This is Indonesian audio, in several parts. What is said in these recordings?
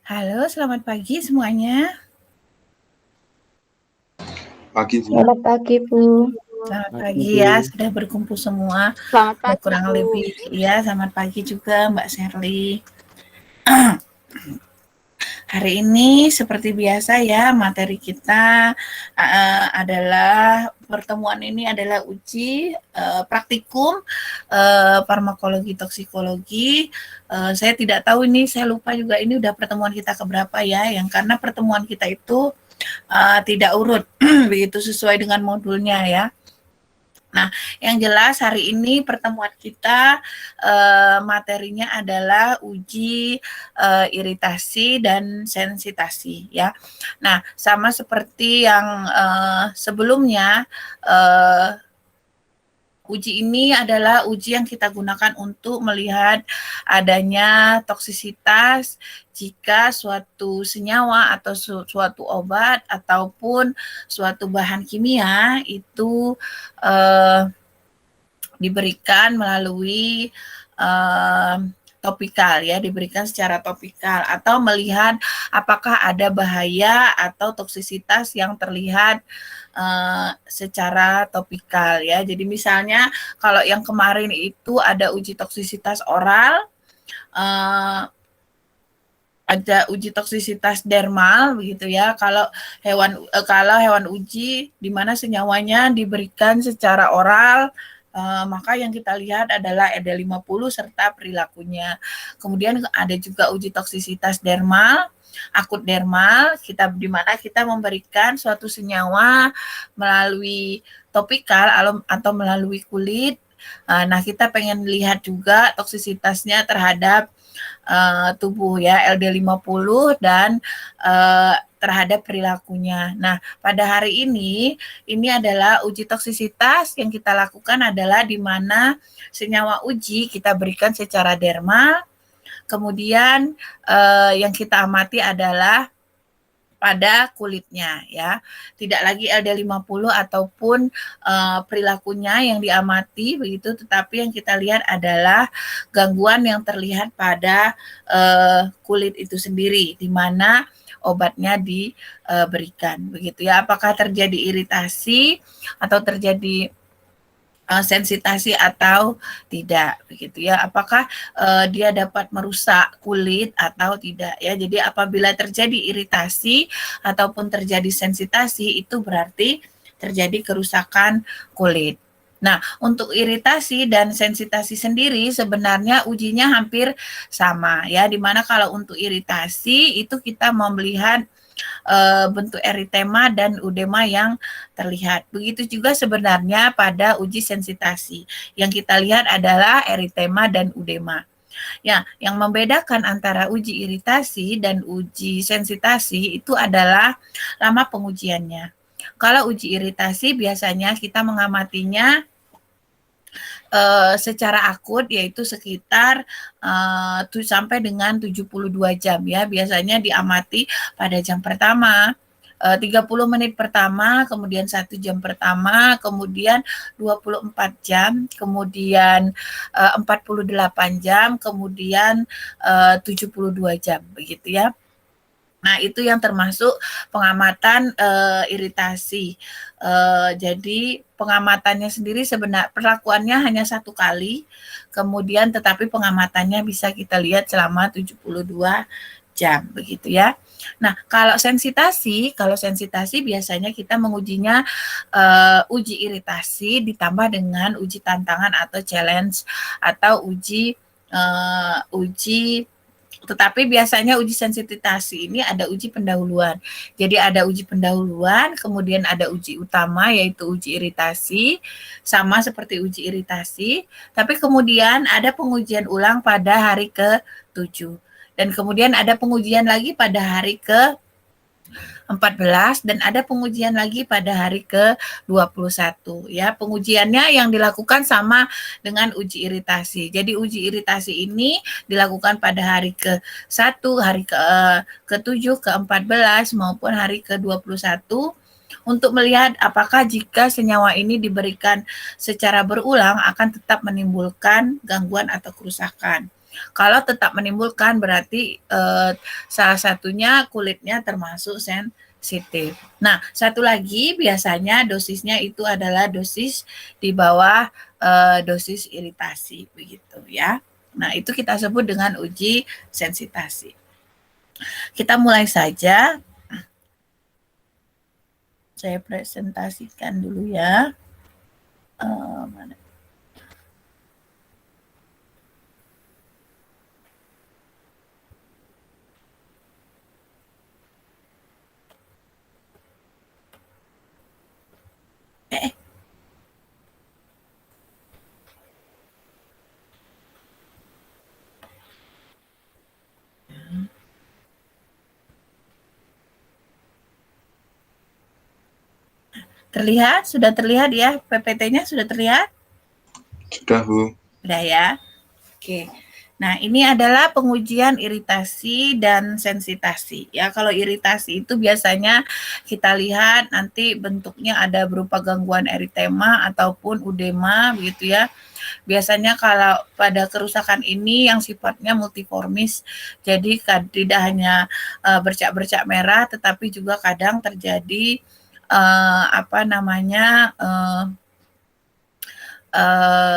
Halo, selamat pagi semuanya. Pagi, Bu. Selamat pagi, Bu. Selamat Pagi, pagi Bu. ya, sudah berkumpul semua. Selamat pagi, Kurang Bu. lebih, ya, selamat pagi juga Mbak Sherly. Hari ini seperti biasa ya, materi kita adalah pertemuan ini adalah uji praktikum farmakologi toksikologi. Saya tidak tahu ini, saya lupa juga ini udah pertemuan kita keberapa ya, yang karena pertemuan kita itu tidak urut begitu sesuai dengan modulnya ya. Nah, yang jelas hari ini pertemuan kita materinya adalah uji iritasi dan sensitasi ya. Nah, sama seperti yang sebelumnya, uji ini adalah uji yang kita gunakan untuk melihat adanya toksisitas jika suatu senyawa atau suatu obat ataupun suatu bahan kimia itu diberikan melalui topikal ya, diberikan secara topikal atau melihat apakah ada bahaya atau toksisitas yang terlihat secara topikal ya. Jadi misalnya kalau yang kemarin itu ada uji toksisitas oral, ada uji toksisitas dermal begitu ya. Kalau hewan uji di mana senyawanya diberikan secara oral, maka yang kita lihat adalah ED50 serta perilakunya. Kemudian ada juga uji toksisitas dermal, akut dermal, di mana kita memberikan suatu senyawa melalui topikal atau melalui kulit. Nah, kita pengen lihat juga toksisitasnya terhadap tubuh ya, LD50 dan terhadap perilakunya. Nah, pada hari ini adalah uji toksisitas yang kita lakukan adalah di mana senyawa uji kita berikan secara dermal, kemudian yang kita amati adalah pada kulitnya ya. Tidak lagi LD50 ataupun perilakunya yang diamati begitu, tetapi yang kita lihat adalah gangguan yang terlihat pada kulit itu sendiri di mana obatnya diberikan begitu ya. Apakah terjadi iritasi atau terjadi sensitasi atau tidak begitu ya, apakah dia dapat merusak kulit atau tidak ya. Jadi apabila terjadi iritasi ataupun terjadi sensitasi itu berarti terjadi kerusakan kulit. Nah, untuk iritasi dan sensitasi sendiri sebenarnya ujinya hampir sama ya, dimana kalau untuk iritasi itu kita mau melihat bentuk eritema dan udema yang terlihat. Begitu juga sebenarnya pada uji sensitasi. Yang kita lihat adalah eritema dan udema. Ya, yang membedakan antara uji iritasi dan uji sensitasi itu adalah lama pengujiannya. Kalau uji iritasi biasanya kita mengamatinya secara akut yaitu sekitar sampai dengan 72 jam ya. Biasanya diamati pada jam pertama, 30 menit pertama, kemudian 1 jam pertama, kemudian 24 jam, kemudian 48 jam, kemudian 72 jam begitu ya. Nah, itu yang termasuk pengamatan iritasi. Jadi pengamatannya sendiri sebenarnya perlakuannya hanya 1 kali, kemudian tetapi pengamatannya bisa kita lihat selama 72 jam begitu ya. Nah, kalau sensitasi biasanya kita mengujinya uji iritasi ditambah dengan uji tantangan atau challenge atau tetapi biasanya uji sensitasi ini ada uji pendahuluan. Jadi ada uji pendahuluan, kemudian ada uji utama yaitu uji iritasi, sama seperti uji iritasi, tapi kemudian ada pengujian ulang pada hari ke-7. Dan kemudian ada pengujian lagi pada hari ke-14 dan ada pengujian lagi pada hari ke-21 ya. Pengujiannya yang dilakukan sama dengan uji iritasi. Jadi uji iritasi ini dilakukan pada hari ke-1, hari ke-7, ke-14 maupun hari ke-21 untuk melihat apakah jika senyawa ini diberikan secara berulang akan tetap menimbulkan gangguan atau kerusakan. Kalau tetap menimbulkan berarti salah satunya kulitnya termasuk sensitif. Nah, satu lagi biasanya dosisnya itu adalah dosis di bawah dosis iritasi begitu ya. Nah, itu kita sebut dengan uji sensitasi. Kita mulai saja. Saya presentasikan dulu ya. Mana? Terlihat? Sudah terlihat ya? PPT-nya sudah terlihat? Sudah, Bu. Sudah ya? Oke. Nah, ini adalah pengujian iritasi dan sensitasi. Ya, kalau iritasi itu biasanya kita lihat nanti bentuknya ada berupa gangguan eritema ataupun udema begitu ya. Biasanya kalau pada kerusakan ini yang sifatnya multiformis, jadi tidak hanya bercak-bercak merah, tetapi juga kadang terjadi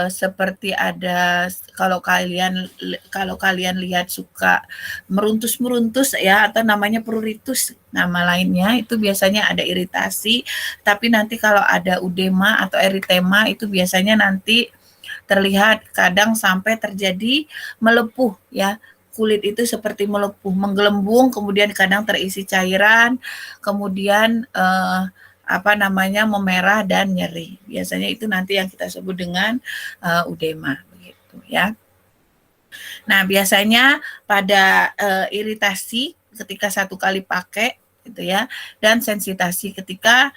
seperti ada kalau kalian lihat suka meruntus ya, atau namanya pruritus nama lainnya, itu biasanya ada iritasi, tapi nanti kalau ada udema atau eritema itu biasanya nanti terlihat kadang sampai terjadi melepuh ya. Kulit itu seperti melepuh, menggelembung, kemudian kadang terisi cairan, kemudian memerah dan nyeri. Biasanya itu nanti yang kita sebut dengan udema begitu ya. Nah, biasanya pada iritasi ketika satu kali pakai gitu ya, dan sensitasi ketika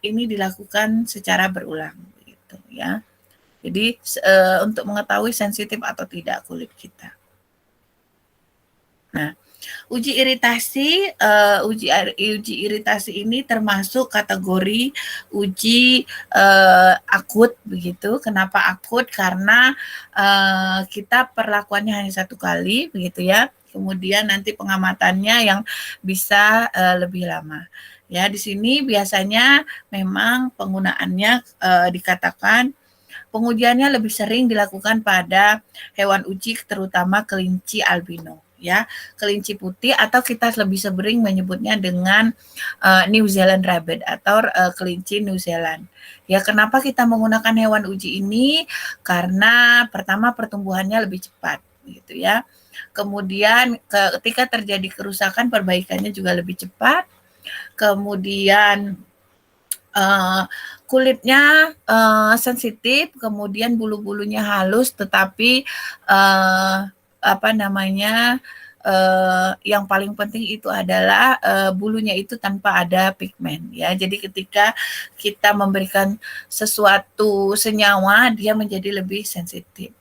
ini dilakukan secara berulang gitu ya. Jadi untuk mengetahui sensitif atau tidak kulit kita. Nah, uji iritasi ini termasuk kategori uji akut begitu. Kenapa akut? Karena kita perlakuannya hanya satu kali begitu ya. Kemudian nanti pengamatannya yang bisa lebih lama. Ya, di sini biasanya memang penggunaannya dikatakan pengujiannya lebih sering dilakukan pada hewan uji, terutama kelinci albino ya, kelinci putih, atau kita lebih sering menyebutnya dengan New Zealand Rabbit atau kelinci New Zealand. Ya, kenapa kita menggunakan hewan uji ini? Karena pertama pertumbuhannya lebih cepat gitu ya. Kemudian ketika terjadi kerusakan, perbaikannya juga lebih cepat. Kemudian kulitnya sensitif, kemudian bulu-bulunya halus, tetapi yang paling penting itu adalah bulunya itu tanpa ada pigmen ya. Jadi ketika kita memberikan sesuatu senyawa, dia menjadi lebih sensitif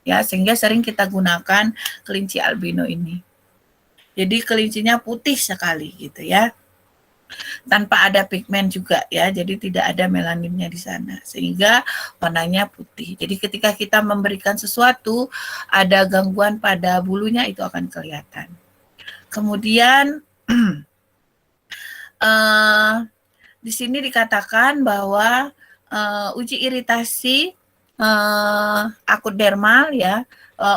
ya, sehingga sering kita gunakan kelinci albino ini. Jadi kelincinya putih sekali gitu ya, tanpa ada pigmen juga ya, jadi tidak ada melaninnya di sana, sehingga warnanya putih. Jadi ketika kita memberikan sesuatu, ada gangguan pada bulunya, itu akan kelihatan. Kemudian di sini dikatakan bahwa uji iritasi akut dermal ya,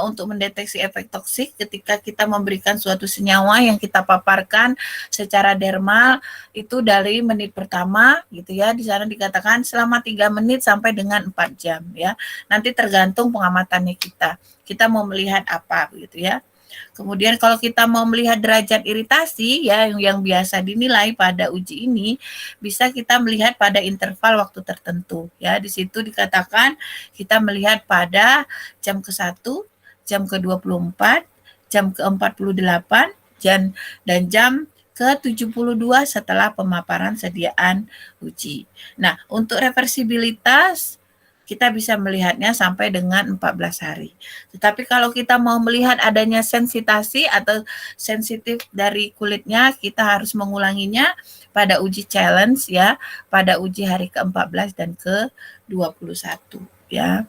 untuk mendeteksi efek toksik ketika kita memberikan suatu senyawa yang kita paparkan secara dermal itu dari menit pertama gitu ya. Di sana dikatakan selama 3 menit sampai dengan 4 jam ya. Nanti tergantung pengamatannya kita mau melihat apa gitu ya. Kemudian kalau kita mau melihat derajat iritasi ya, yang biasa dinilai pada uji ini, bisa kita melihat pada interval waktu tertentu ya. Di situ dikatakan kita melihat pada jam ke-1, jam ke-24, jam ke-48, dan jam ke-72 setelah pemaparan sediaan uji. Nah, untuk reversibilitas kita bisa melihatnya sampai dengan 14 hari. Tetapi kalau kita mau melihat adanya sensitasi atau sensitif dari kulitnya, kita harus mengulanginya pada uji challenge ya, pada uji hari ke-14 dan ke-21 ya.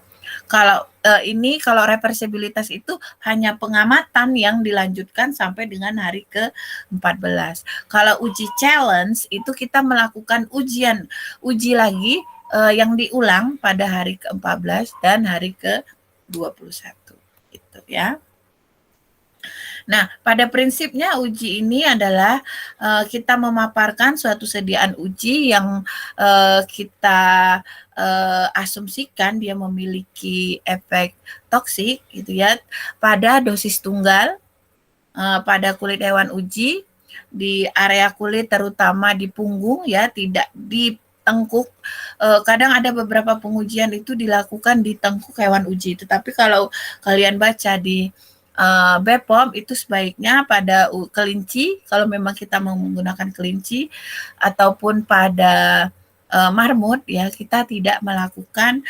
Kalau reversibilitas itu hanya pengamatan yang dilanjutkan sampai dengan hari ke-14. Kalau uji challenge itu kita melakukan uji lagi yang diulang pada hari ke-14 dan hari ke-21 gitu ya. Nah, pada prinsipnya uji ini adalah kita memaparkan suatu sediaan uji yang kita asumsikan dia memiliki efek toksik gitu ya pada dosis tunggal pada kulit hewan uji di area kulit terutama di punggung ya, tidak di tengkuk. Kadang ada beberapa pengujian itu dilakukan di tengkuk hewan uji, tetapi kalau kalian baca di BPOM itu sebaiknya pada kelinci, kalau memang kita mau menggunakan kelinci, ataupun pada marmut ya, kita tidak melakukan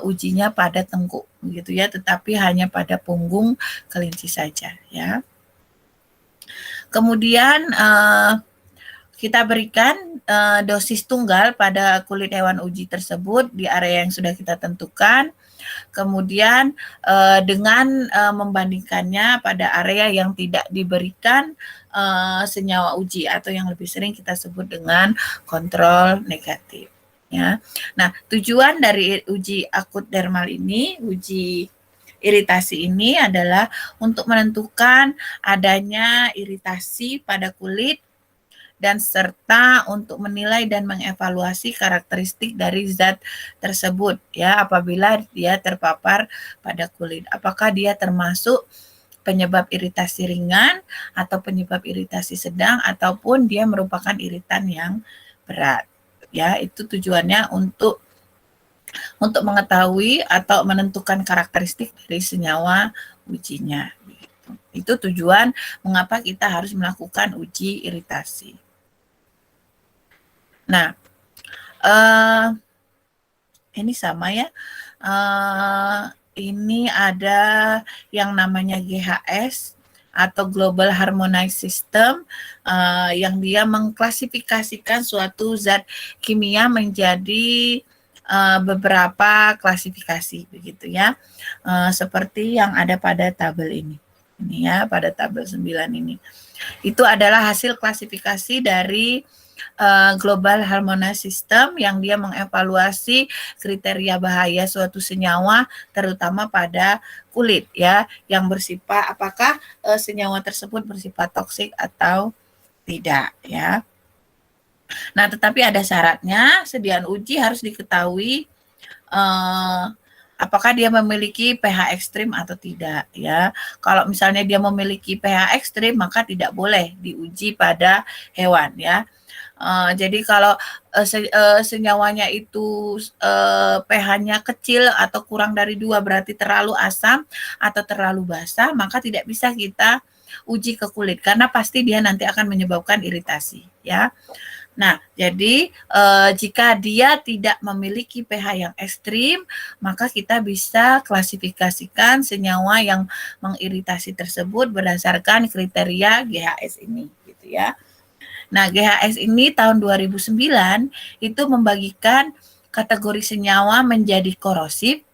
ujinya pada tengkuk gitu ya, tetapi hanya pada punggung kelinci saja ya. Kemudian kita berikan dosis tunggal pada kulit hewan uji tersebut di area yang sudah kita tentukan. Kemudian dengan membandingkannya pada area yang tidak diberikan senyawa uji atau yang lebih sering kita sebut dengan kontrol negatif. Ya. Nah, tujuan dari uji akut dermal ini, uji iritasi ini adalah untuk menentukan adanya iritasi pada kulit dan serta untuk menilai dan mengevaluasi karakteristik dari zat tersebut ya apabila dia terpapar pada kulit. Apakah dia termasuk penyebab iritasi ringan atau penyebab iritasi sedang ataupun dia merupakan iritan yang berat. Ya, itu tujuannya untuk mengetahui atau menentukan karakteristik dari senyawa ujinya. Itu tujuan mengapa kita harus melakukan uji iritasi. Nah, ini sama ya. Ini ada yang namanya GHS atau Global Harmonized System yang dia mengklasifikasikan suatu zat kimia menjadi beberapa klasifikasi begitu ya. Seperti yang ada pada tabel ini. Ini ya, pada tabel 9 ini. Itu adalah hasil klasifikasi dari Global Harmonized System yang dia mengevaluasi kriteria bahaya suatu senyawa terutama pada kulit ya, yang bersifat apakah senyawa tersebut bersifat toksik atau tidak ya. Nah, tetapi ada syaratnya, sediaan uji harus diketahui apakah dia memiliki pH ekstrim atau tidak ya. Kalau misalnya dia memiliki pH ekstrim maka tidak boleh diuji pada hewan ya. Jadi kalau senyawanya itu pH-nya kecil atau kurang dari 2 berarti terlalu asam atau terlalu basah, maka tidak bisa kita uji ke kulit karena pasti dia nanti akan menyebabkan iritasi ya. Nah, jadi jika dia tidak memiliki pH yang ekstrim, maka kita bisa klasifikasikan senyawa yang mengiritasi tersebut berdasarkan kriteria GHS ini gitu ya. Nah, GHS ini tahun 2009 itu membagikan kategori senyawa menjadi korosif,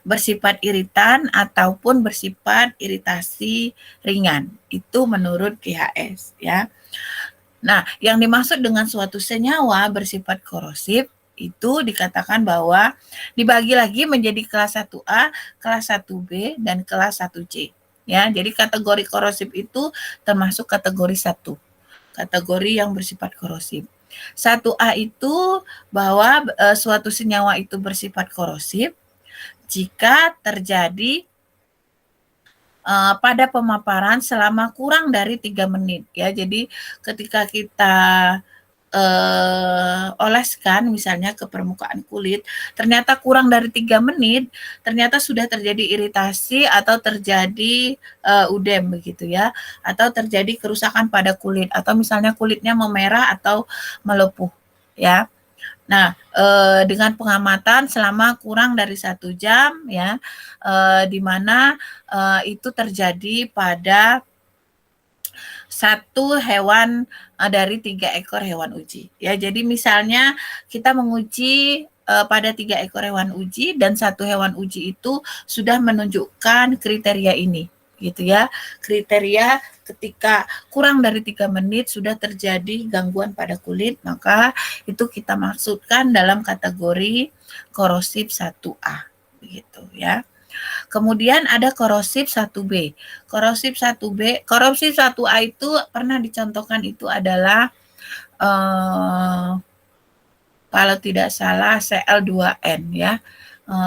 bersifat iritan, ataupun bersifat iritasi ringan. Itu menurut GHS ya. Nah, yang dimaksud dengan suatu senyawa bersifat korosif itu dikatakan bahwa dibagi lagi menjadi kelas 1A, kelas 1B, dan kelas 1C. Ya, jadi kategori korosif itu termasuk kategori 1. Kategori yang bersifat korosif. 1A itu bahwa suatu senyawa itu bersifat korosif jika terjadi pada pemaparan selama kurang dari 3 menit ya. Jadi ketika kita oleskan misalnya ke permukaan kulit, ternyata kurang dari 3 menit, ternyata sudah terjadi iritasi atau terjadi udem begitu ya, atau terjadi kerusakan pada kulit, atau misalnya kulitnya memerah atau melepuh ya. Nah, dengan pengamatan selama kurang dari 1 jam ya, di mana itu terjadi pada satu hewan dari 3 ekor hewan uji. Ya, jadi misalnya kita menguji pada 3 ekor hewan uji dan 1 hewan uji itu sudah menunjukkan kriteria ini, gitu ya. Kriteria ketika kurang dari 3 menit sudah terjadi gangguan pada kulit, maka itu kita maksudkan dalam kategori korosif 1A, begitu ya. Kemudian ada korosif 1B. Korosif 1A itu pernah dicontohkan itu adalah kalau tidak salah Cl2N ya.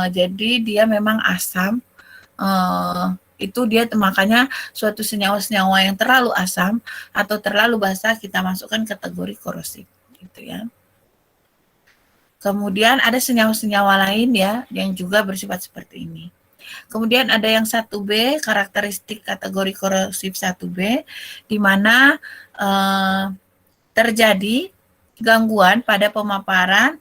Jadi dia memang asam. Itu dia makanya suatu senyawa-senyawa yang terlalu asam atau terlalu basa kita masukkan kategori korosif gitu ya. Kemudian ada senyawa-senyawa lain ya yang juga bersifat seperti ini. Kemudian ada yang 1B, karakteristik kategori korosif 1B, di mana terjadi gangguan pada pemaparan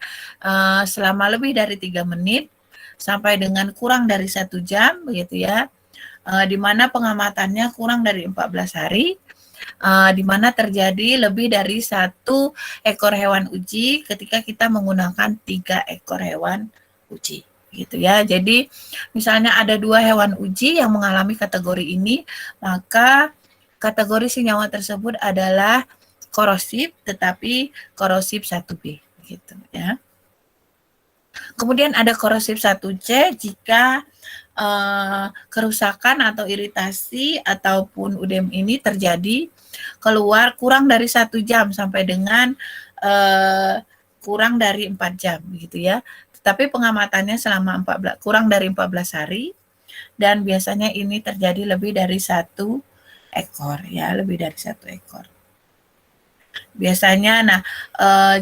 selama lebih dari 3 menit sampai dengan kurang dari 1 jam, begitu ya, di mana pengamatannya kurang dari 14 hari, di mana terjadi lebih dari 1 ekor hewan uji ketika kita menggunakan 3 ekor hewan uji. Gitu ya. Jadi misalnya ada 2 hewan uji yang mengalami kategori ini, maka kategori senyawa tersebut adalah korosif tetapi korosif 1B gitu ya. Kemudian ada korosif 1C jika kerusakan atau iritasi ataupun udem ini terjadi keluar kurang dari 1 jam sampai dengan kurang dari 4 jam gitu ya. Tapi pengamatannya selama kurang dari 14 hari dan biasanya ini terjadi lebih dari 1 ekor ya, lebih dari 1 ekor. Biasanya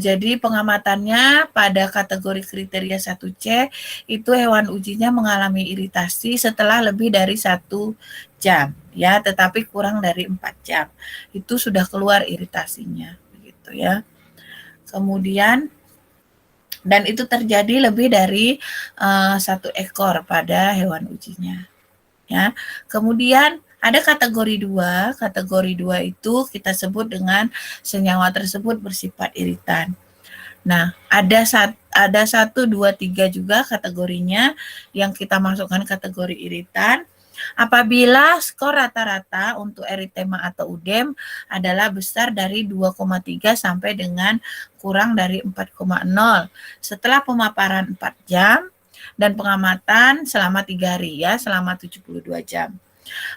jadi pengamatannya pada kategori kriteria 1C itu hewan ujinya mengalami iritasi setelah lebih dari 1 jam ya, tetapi kurang dari 4 jam. Itu sudah keluar iritasinya begitu ya. Kemudian dan itu terjadi lebih dari 1 ekor pada hewan ujinya. Ya. Kemudian ada kategori 2. Kategori 2 itu kita sebut dengan senyawa tersebut bersifat iritan. Nah, ada 1, 2, 3 juga kategorinya yang kita masukkan kategori iritan. Apabila skor rata-rata untuk eritema atau udem adalah besar dari 2,3 sampai dengan kurang dari 4,0 setelah pemaparan 4 jam dan pengamatan selama 3 hari ya, selama 72 jam.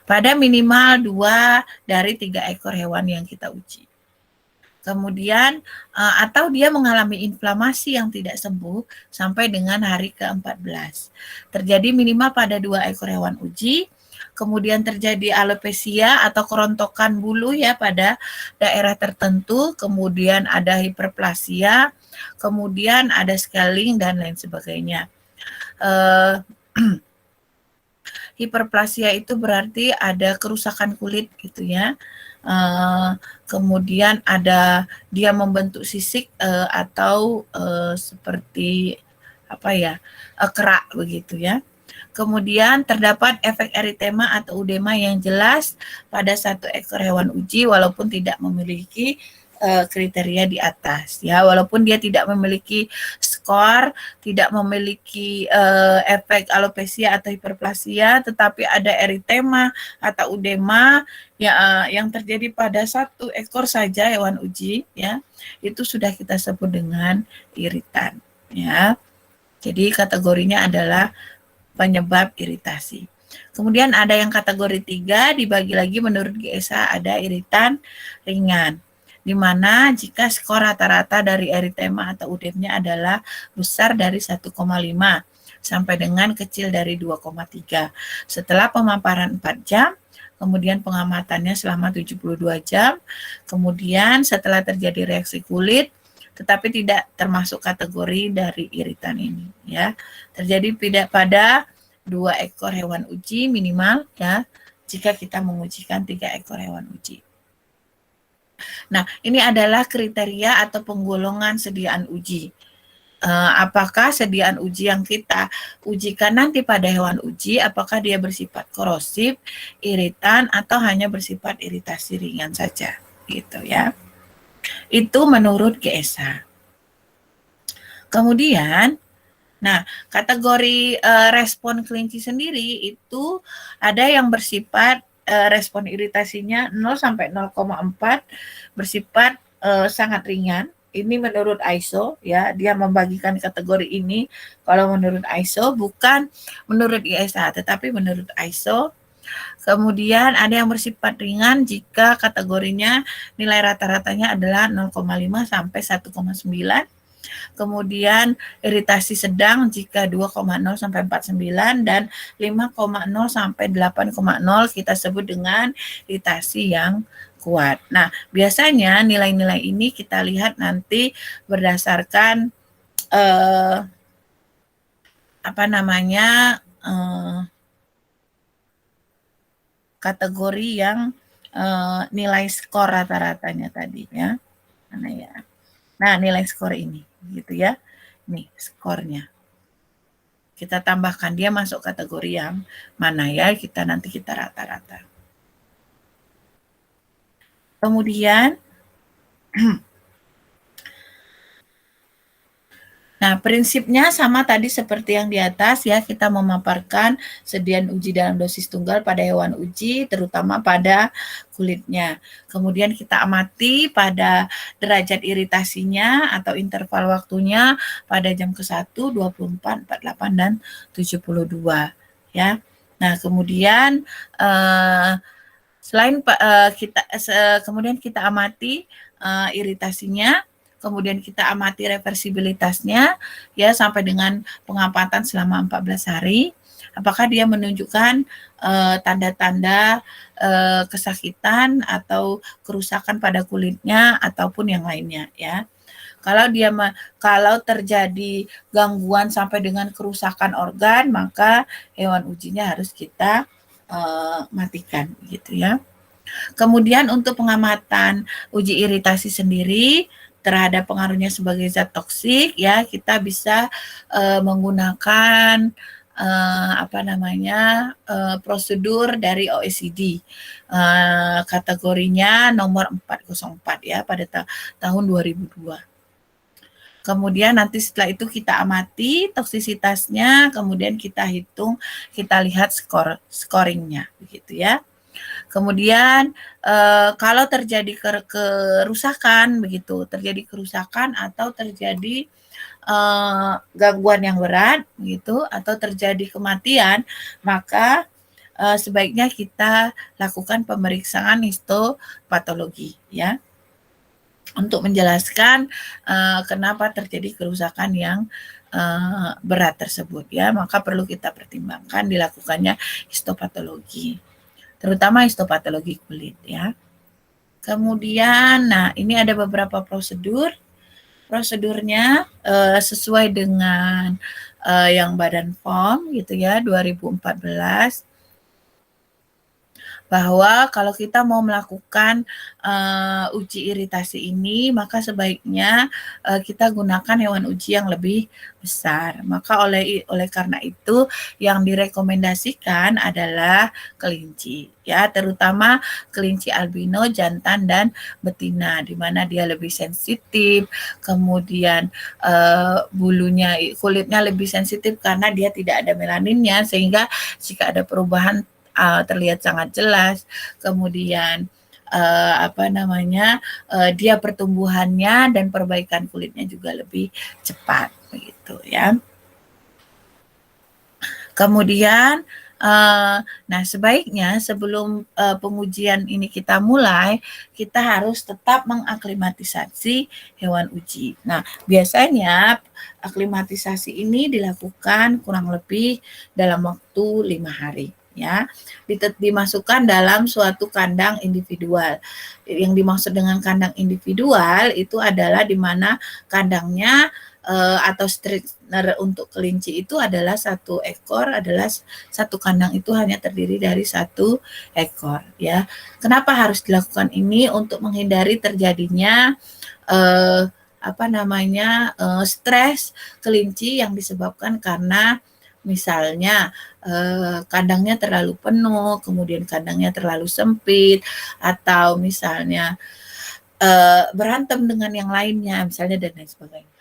Pada minimal 2 dari 3 ekor hewan yang kita uji. Kemudian atau dia mengalami inflamasi yang tidak sembuh sampai dengan hari ke-14. Terjadi minimal pada 2 ekor hewan uji, kemudian terjadi alopecia atau kerontokan bulu ya pada daerah tertentu, kemudian ada hiperplasia, kemudian ada scaling dan lain sebagainya. Hiperplasia itu berarti ada kerusakan kulit gitu ya. Kemudian ada dia membentuk sisik atau seperti apa ya, kerak begitu ya. Kemudian terdapat efek eritema atau udema yang jelas pada 1 ekor hewan uji walaupun tidak memiliki kriteria di atas ya, walaupun dia tidak memiliki skor, tidak memiliki efek alopecia atau hiperplasia, tetapi ada eritema atau udema ya, yang terjadi pada 1 ekor saja hewan uji ya, itu sudah kita sebut dengan iritan ya. Jadi kategorinya adalah penyebab iritasi. Kemudian ada yang kategori 3 dibagi lagi menurut GSA, ada iritan ringan, di mana jika skor rata-rata dari eritema atau udemnya adalah besar dari 1,5 sampai dengan kecil dari 2,3 setelah pemaparan 4 jam, kemudian pengamatannya selama 72 jam, kemudian setelah terjadi reaksi kulit, tetapi tidak termasuk kategori dari iritan ini ya. Terjadi pada 2 ekor hewan uji minimal ya, jika kita mengujikan 3 ekor hewan uji. Nah, ini adalah kriteria atau penggolongan sediaan uji. Apakah sediaan uji yang kita ujikan nanti pada hewan uji, apakah dia bersifat korosif, iritan, atau hanya bersifat iritasi ringan saja, gitu ya. Itu menurut GSA. Kemudian Nah, kategori respon kelinci sendiri itu ada yang bersifat respon iritasinya 0 sampai 0,4 bersifat sangat ringan. Ini menurut ISO ya, dia membagikan kategori ini kalau menurut ISO, bukan menurut ISA tetapi menurut ISO. Kemudian ada yang bersifat ringan jika kategorinya nilai rata-ratanya adalah 0,5 sampai 1,9. Kemudian iritasi sedang jika 2,0 sampai 49 dan 5,0 sampai 8,0 kita sebut dengan iritasi yang kuat. Nah, biasanya nilai-nilai ini kita lihat nanti berdasarkan kategori yang nilai skor rata-ratanya tadi ya. Mana ya? Nah, nilai skor ini gitu ya. Nih, skornya. Kita tambahkan dia masuk kategori yang mana ya, nanti kita rata-rata. Kemudian nah, prinsipnya sama tadi seperti yang di atas ya, kita memaparkan sediaan uji dalam dosis tunggal pada hewan uji, terutama pada kulitnya. Kemudian kita amati pada derajat iritasinya atau interval waktunya pada jam ke-1, 24, 48, dan 72 ya. Nah, kemudian kemudian kita amati iritasinya, kemudian kita amati reversibilitasnya ya sampai dengan pengamatan selama 14 hari. Apakah dia menunjukkan tanda-tanda kesakitan atau kerusakan pada kulitnya ataupun yang lainnya ya. Kalau terjadi gangguan sampai dengan kerusakan organ, maka hewan ujinya harus kita matikan gitu ya. Kemudian untuk pengamatan uji iritasi sendiri terhadap pengaruhnya sebagai zat toksik ya, kita bisa menggunakan prosedur dari OECD. Kategorinya nomor 404 ya pada tahun 2002. Kemudian nanti setelah itu kita amati toksisitasnya, kemudian kita hitung, kita lihat scoringnya begitu ya. Kemudian kalau terjadi kerusakan begitu, terjadi kerusakan atau terjadi gangguan yang berat begitu atau terjadi kematian, maka sebaiknya kita lakukan pemeriksaan histopatologi ya. Untuk menjelaskan kenapa terjadi kerusakan yang berat tersebut ya, maka perlu kita pertimbangkan dilakukannya histopatologi, terutama histopatologi kulit ya. Kemudian, nah ini ada beberapa prosedurnya sesuai dengan yang Badan POM gitu ya 2014, bahwa kalau kita mau melakukan uji iritasi ini, maka sebaiknya kita gunakan hewan uji yang lebih besar. Maka oleh karena itu yang direkomendasikan adalah kelinci, ya, terutama kelinci albino jantan dan betina, di mana dia lebih sensitif, kemudian kulitnya lebih sensitif karena dia tidak ada melaninnya, sehingga jika ada perubahan terlihat sangat jelas. Kemudian dia pertumbuhannya dan perbaikan kulitnya juga lebih cepat begitu ya. Kemudian nah sebaiknya sebelum pengujian ini kita mulai, kita harus tetap mengaklimatisasi hewan uji. Nah, biasanya aklimatisasi ini dilakukan kurang lebih dalam waktu 5 hari. Ya, dimasukkan dalam suatu kandang individual. Yang dimaksud dengan kandang individual itu adalah di mana kandangnya atau strainer untuk kelinci itu adalah satu ekor, adalah satu kandang itu hanya terdiri dari satu ekor ya. Kenapa harus dilakukan ini? Untuk menghindari terjadinya stres kelinci yang disebabkan karena misalnya kandangnya terlalu penuh, kemudian kandangnya terlalu sempit, atau misalnya berantem dengan yang lainnya, misalnya, dan lain sebagainya.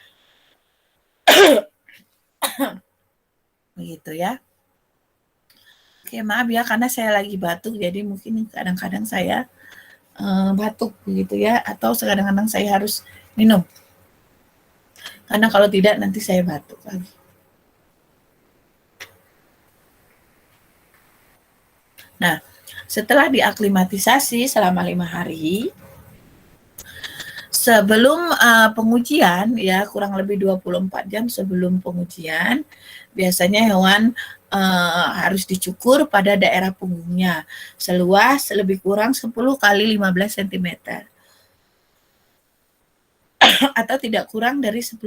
Begitu ya. Oke, maaf ya karena saya lagi batuk, jadi mungkin kadang-kadang saya batuk begitu ya, atau kadang-kadang saya harus minum. Karena kalau tidak nanti saya batuk lagi. Nah, setelah diaklimatisasi selama 5 hari, sebelum pengujian ya, kurang lebih 24 jam sebelum pengujian, biasanya hewan harus dicukur pada daerah punggungnya seluas lebih kurang 10 kali 15 cm atau tidak kurang dari 10%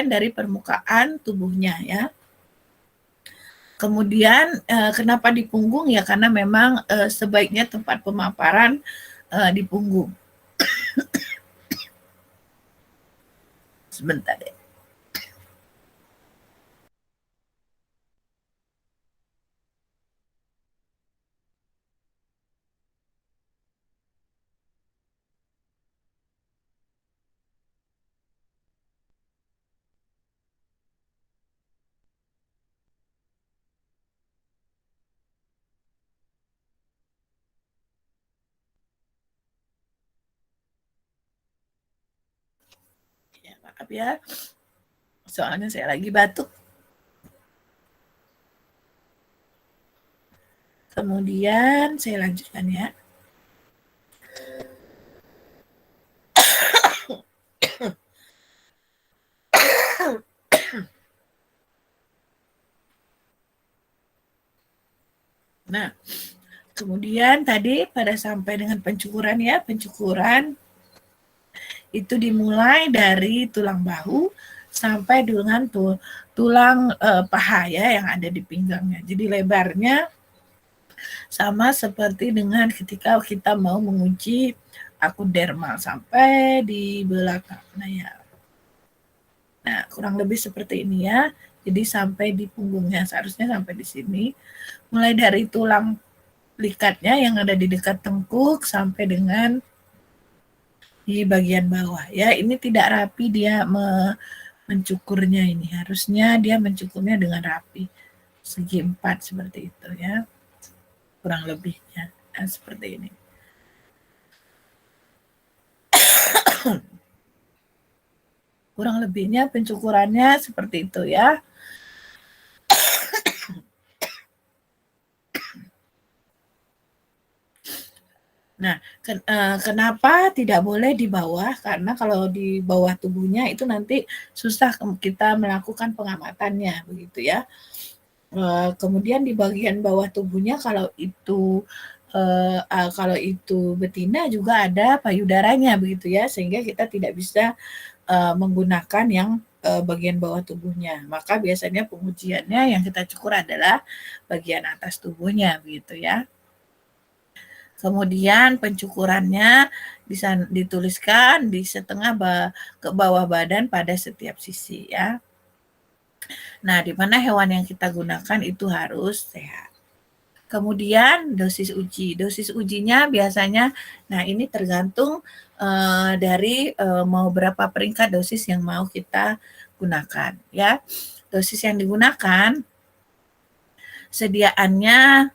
dari permukaan tubuhnya ya. Kemudian kenapa di punggung ya, karena memang sebaiknya tempat pemaparan di punggung. Sebentar deh. Ya, maaf ya, soalnya saya lagi batuk. Kemudian saya lanjutkan ya. Nah, kemudian tadi pada sampai dengan pencukuran ya, pencukuran itu dimulai dari tulang bahu sampai dengan tulang paha ya yang ada di pinggangnya. Jadi lebarnya sama seperti dengan ketika kita mau menguji akut dermal sampai di belakang. Nah ya. Nah, kurang lebih seperti ini ya. Jadi sampai di punggungnya, seharusnya sampai di sini. Mulai dari tulang likatnya yang ada di dekat tengkuk sampai dengan di bagian bawah ya. Ini tidak rapi dia mencukurnya ini. Harusnya dia mencukurnya dengan rapi. Segi 4 seperti itu ya. Kurang lebihnya. Nah, seperti ini. Kurang lebihnya pencukurannya seperti itu ya. Nah, kenapa tidak boleh di bawah? Karena kalau di bawah tubuhnya itu nanti susah kita melakukan pengamatannya, begitu ya. Kemudian di bagian bawah tubuhnya kalau itu betina juga ada payudaranya, begitu ya, sehingga kita tidak bisa menggunakan yang bagian bawah tubuhnya. Maka biasanya pengujiannya yang kita cukur adalah bagian atas tubuhnya, begitu ya. Kemudian pencukurannya bisa dituliskan di setengah ke bawah badan pada setiap sisi ya. Nah, di mana hewan yang kita gunakan itu harus sehat. Kemudian dosis uji. Dosis ujinya biasanya, nah ini tergantung dari mau berapa peringkat dosis yang mau kita gunakan ya. Dosis yang digunakan sediaannya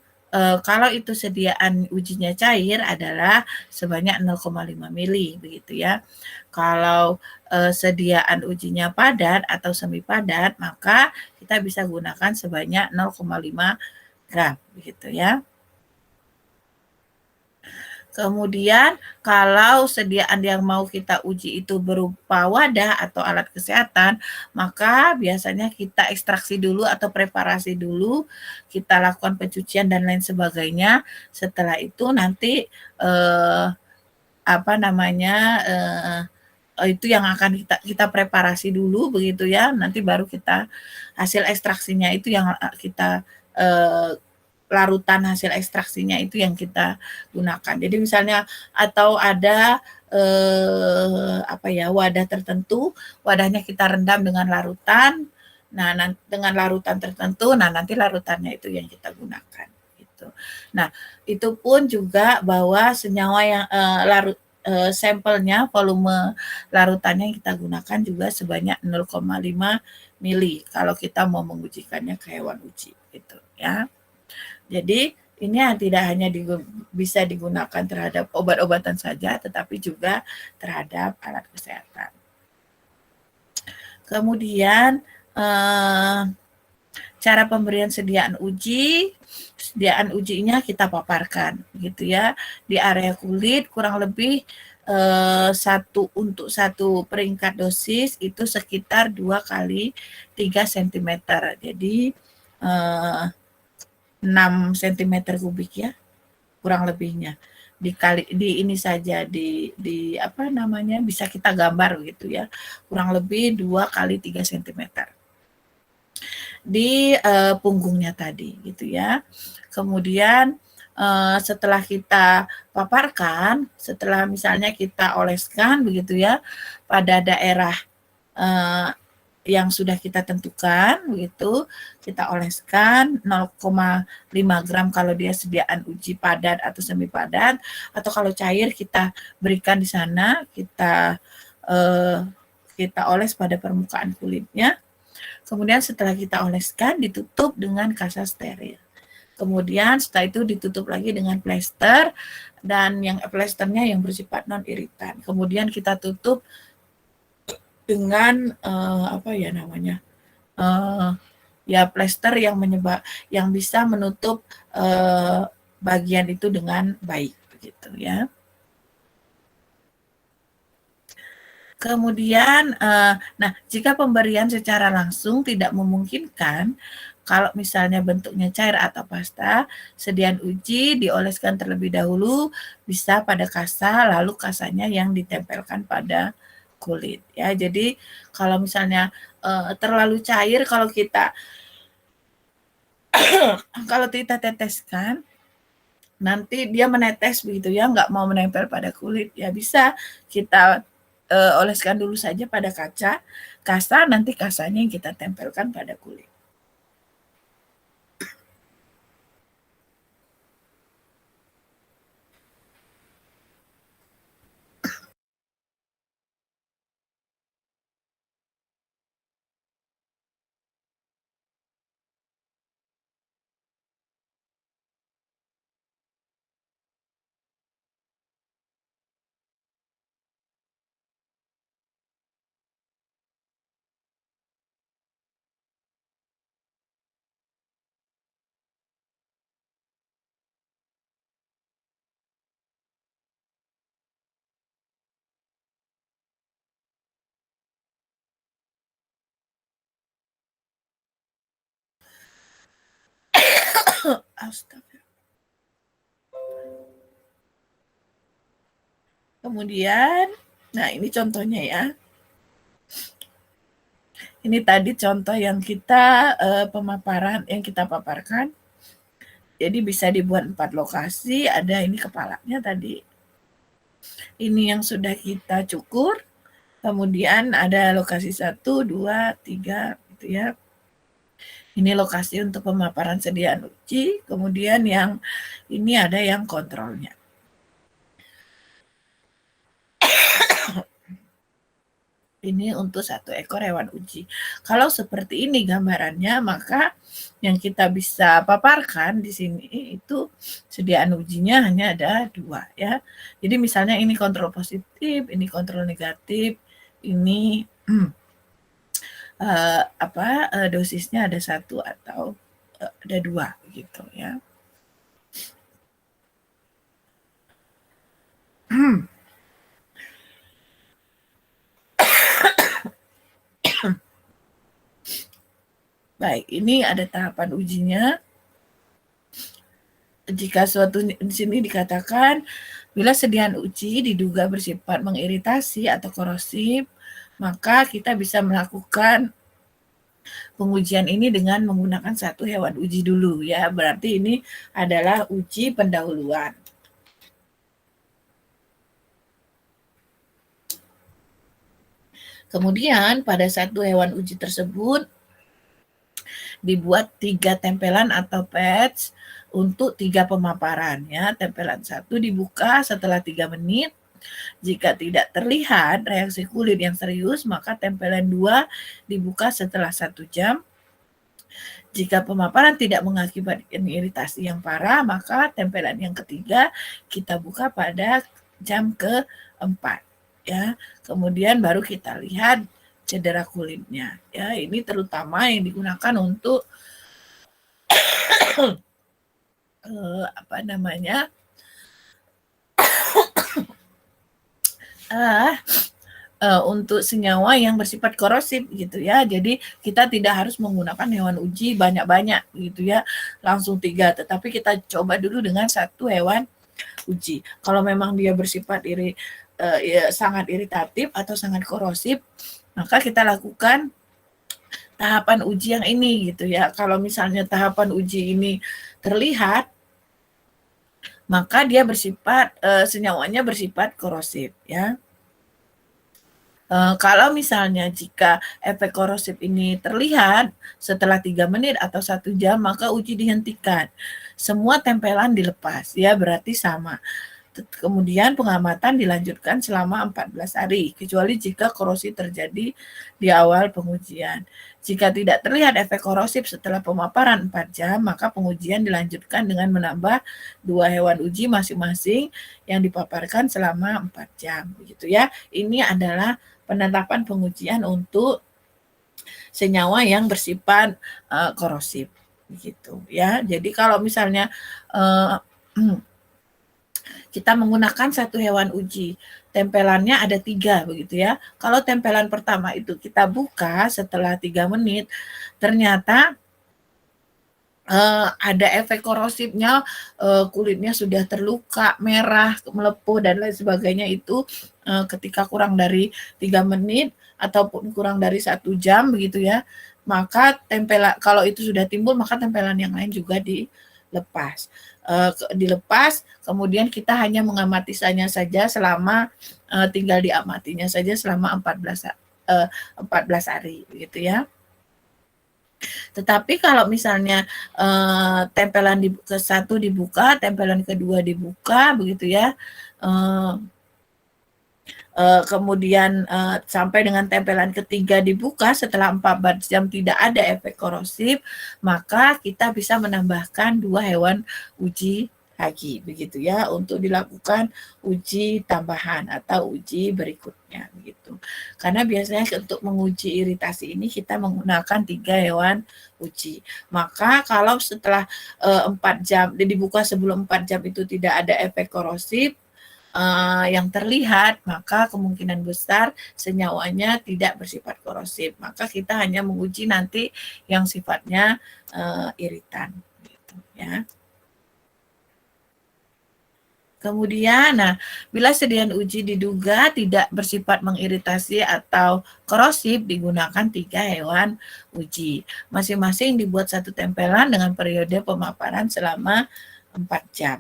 kalau itu sediaan ujinya cair adalah sebanyak 0,5 mili begitu ya. Kalau sediaan ujinya padat atau semi padat, maka kita bisa gunakan sebanyak 0,5 gram begitu ya. Kemudian kalau sediaan yang mau kita uji itu berupa wadah atau alat kesehatan, maka biasanya kita ekstraksi dulu atau preparasi dulu, kita lakukan pencucian dan lain sebagainya. Setelah itu nanti itu yang akan kita preparasi dulu begitu ya. Nanti baru kita hasil ekstraksinya itu yang kita larutan hasil ekstraksinya itu yang kita gunakan. Jadi misalnya atau ada wadah tertentu, wadahnya kita rendam dengan larutan. Nah, dengan larutan tertentu, nah nanti larutannya itu yang kita gunakan gitu. Nah, itu pun juga bahwa senyawa yang sampelnya, volume larutannya yang kita gunakan juga sebanyak 0,5 mili kalau kita mau mengujikannya ke hewan uji gitu ya. Jadi ini tidak hanya bisa digunakan terhadap obat-obatan saja, tetapi juga terhadap alat kesehatan. Kemudian cara pemberian sediaan ujinya kita paparkan gitu ya di area kulit kurang lebih untuk satu peringkat dosis itu sekitar 2 kali 3 cm. Jadi 6 cm kubik ya kurang lebihnya dikali di ini saja di apa namanya bisa kita gambar gitu ya kurang lebih 2 kali 3 cm di punggungnya tadi gitu ya. Kemudian setelah kita paparkan, setelah misalnya kita oleskan begitu ya pada daerah yang sudah kita tentukan begitu, kita oleskan 0,5 gram kalau dia sediaan uji padat atau semi padat, atau kalau cair kita berikan di sana, kita oles pada permukaan kulitnya. Kemudian setelah kita oleskan ditutup dengan kasa steril. Kemudian setelah itu ditutup lagi dengan plester dan yang plesternya yang bersifat non iritan. Kemudian kita tutup dengan plester yang bisa menutup bagian itu dengan baik begitu ya. Kemudian, jika pemberian secara langsung tidak memungkinkan, kalau misalnya bentuknya cair atau pasta, sediaan uji dioleskan terlebih dahulu, bisa pada kasa, lalu kasanya yang ditempelkan pada kulit. Ya, jadi kalau misalnya terlalu cair, kalau kita teteskan, nanti dia menetes begitu ya, nggak mau menempel pada kulit, ya bisa kita oleskan dulu saja pada kasa, nanti kasanya yang kita tempelkan pada kulit. Astaga. Kemudian, ini contohnya ya. Ini tadi contoh yang kita pemaparan yang kita paparkan. Jadi bisa dibuat 4 lokasi, ada ini kepalanya tadi. Ini yang sudah kita cukur. Kemudian ada lokasi 1, 2, 3 gitu ya. Ini lokasi untuk pemaparan sediaan uji, kemudian yang ini ada yang kontrolnya. Ini untuk 1 ekor hewan uji. Kalau seperti ini gambarannya, maka yang kita bisa paparkan di sini itu sediaan ujinya hanya ada 2 ya. Jadi misalnya ini kontrol positif, ini kontrol negatif, ini dosisnya ada 1 atau ada 2 gitu ya. Baik, ini ada tahapan ujinya. Jika suatu di sini dikatakan bila sediaan uji diduga bersifat mengiritasi atau korosif, maka kita bisa melakukan pengujian ini dengan menggunakan 1 hewan uji dulu ya. Berarti ini adalah uji pendahuluan. Kemudian pada 1 hewan uji tersebut dibuat 3 tempelan atau patch untuk 3 pemaparan ya. Tempelan 1 dibuka setelah 3 menit, Jika tidak terlihat reaksi kulit yang serius, maka tempelan 2 dibuka setelah 1 jam. Jika pemaparan tidak mengakibatkan iritasi yang parah, maka tempelan yang ketiga kita buka pada jam keempat. Ya, kemudian baru kita lihat cedera kulitnya. Ya, ini terutama yang digunakan untuk apa namanya? Untuk senyawa yang bersifat korosif gitu ya. Jadi kita tidak harus menggunakan hewan uji banyak-banyak gitu ya, langsung 3, tetapi kita coba dulu dengan 1 hewan uji. Kalau memang dia bersifat ya, sangat iritatif atau sangat korosif, maka kita lakukan tahapan uji yang ini gitu ya. Kalau misalnya tahapan uji ini terlihat, maka dia bersifat senyawanya bersifat korosif ya. Kalau misalnya jika efek korosif ini terlihat setelah 3 menit atau 1 jam, maka uji dihentikan. Semua tempelan dilepas, ya berarti sama. Kemudian pengamatan dilanjutkan selama 14 hari, kecuali jika korosi terjadi di awal pengujian. Jika tidak terlihat efek korosif setelah pemaparan 4 jam, maka pengujian dilanjutkan dengan menambah 2 hewan uji masing-masing yang dipaparkan selama 4 jam. Begitu ya. Ini adalah penetapan pengujian untuk senyawa yang bersifat korosif. Begitu ya. Jadi kalau misalnya kita menggunakan 1 hewan uji, tempelannya ada 3 begitu ya. Kalau tempelan pertama itu kita buka setelah 3 menit, ternyata ada efek korosifnya, kulitnya sudah terluka, merah, melepuh dan lain sebagainya, itu ketika kurang dari 3 menit ataupun kurang dari 1 jam begitu ya, maka kalau itu sudah timbul, maka tempelan yang lain juga dilepas. Kemudian kita hanya mengamatinya saja selama tinggal diamatinya saja selama 14 hari begitu ya. Tetapi kalau misalnya tempelan ke-1 dibuka, tempelan kedua dibuka begitu ya, kemudian sampai dengan tempelan ketiga dibuka setelah 14 jam tidak ada efek korosif, maka kita bisa menambahkan 2 hewan uji lagi begitu ya, untuk dilakukan uji tambahan atau uji berikutnya begitu. Karena biasanya untuk menguji iritasi ini kita menggunakan 3 hewan uji. Maka kalau setelah 4 jam dibuka sebelum 4 jam itu tidak ada efek korosif yang terlihat, maka kemungkinan besar senyawanya tidak bersifat korosif. Maka kita hanya menguji nanti yang sifatnya iritan gitu ya. Kemudian, bila sediaan uji diduga tidak bersifat mengiritasi atau korosif, digunakan 3 hewan uji. Masing-masing dibuat 1 tempelan dengan periode pemaparan selama 4 jam.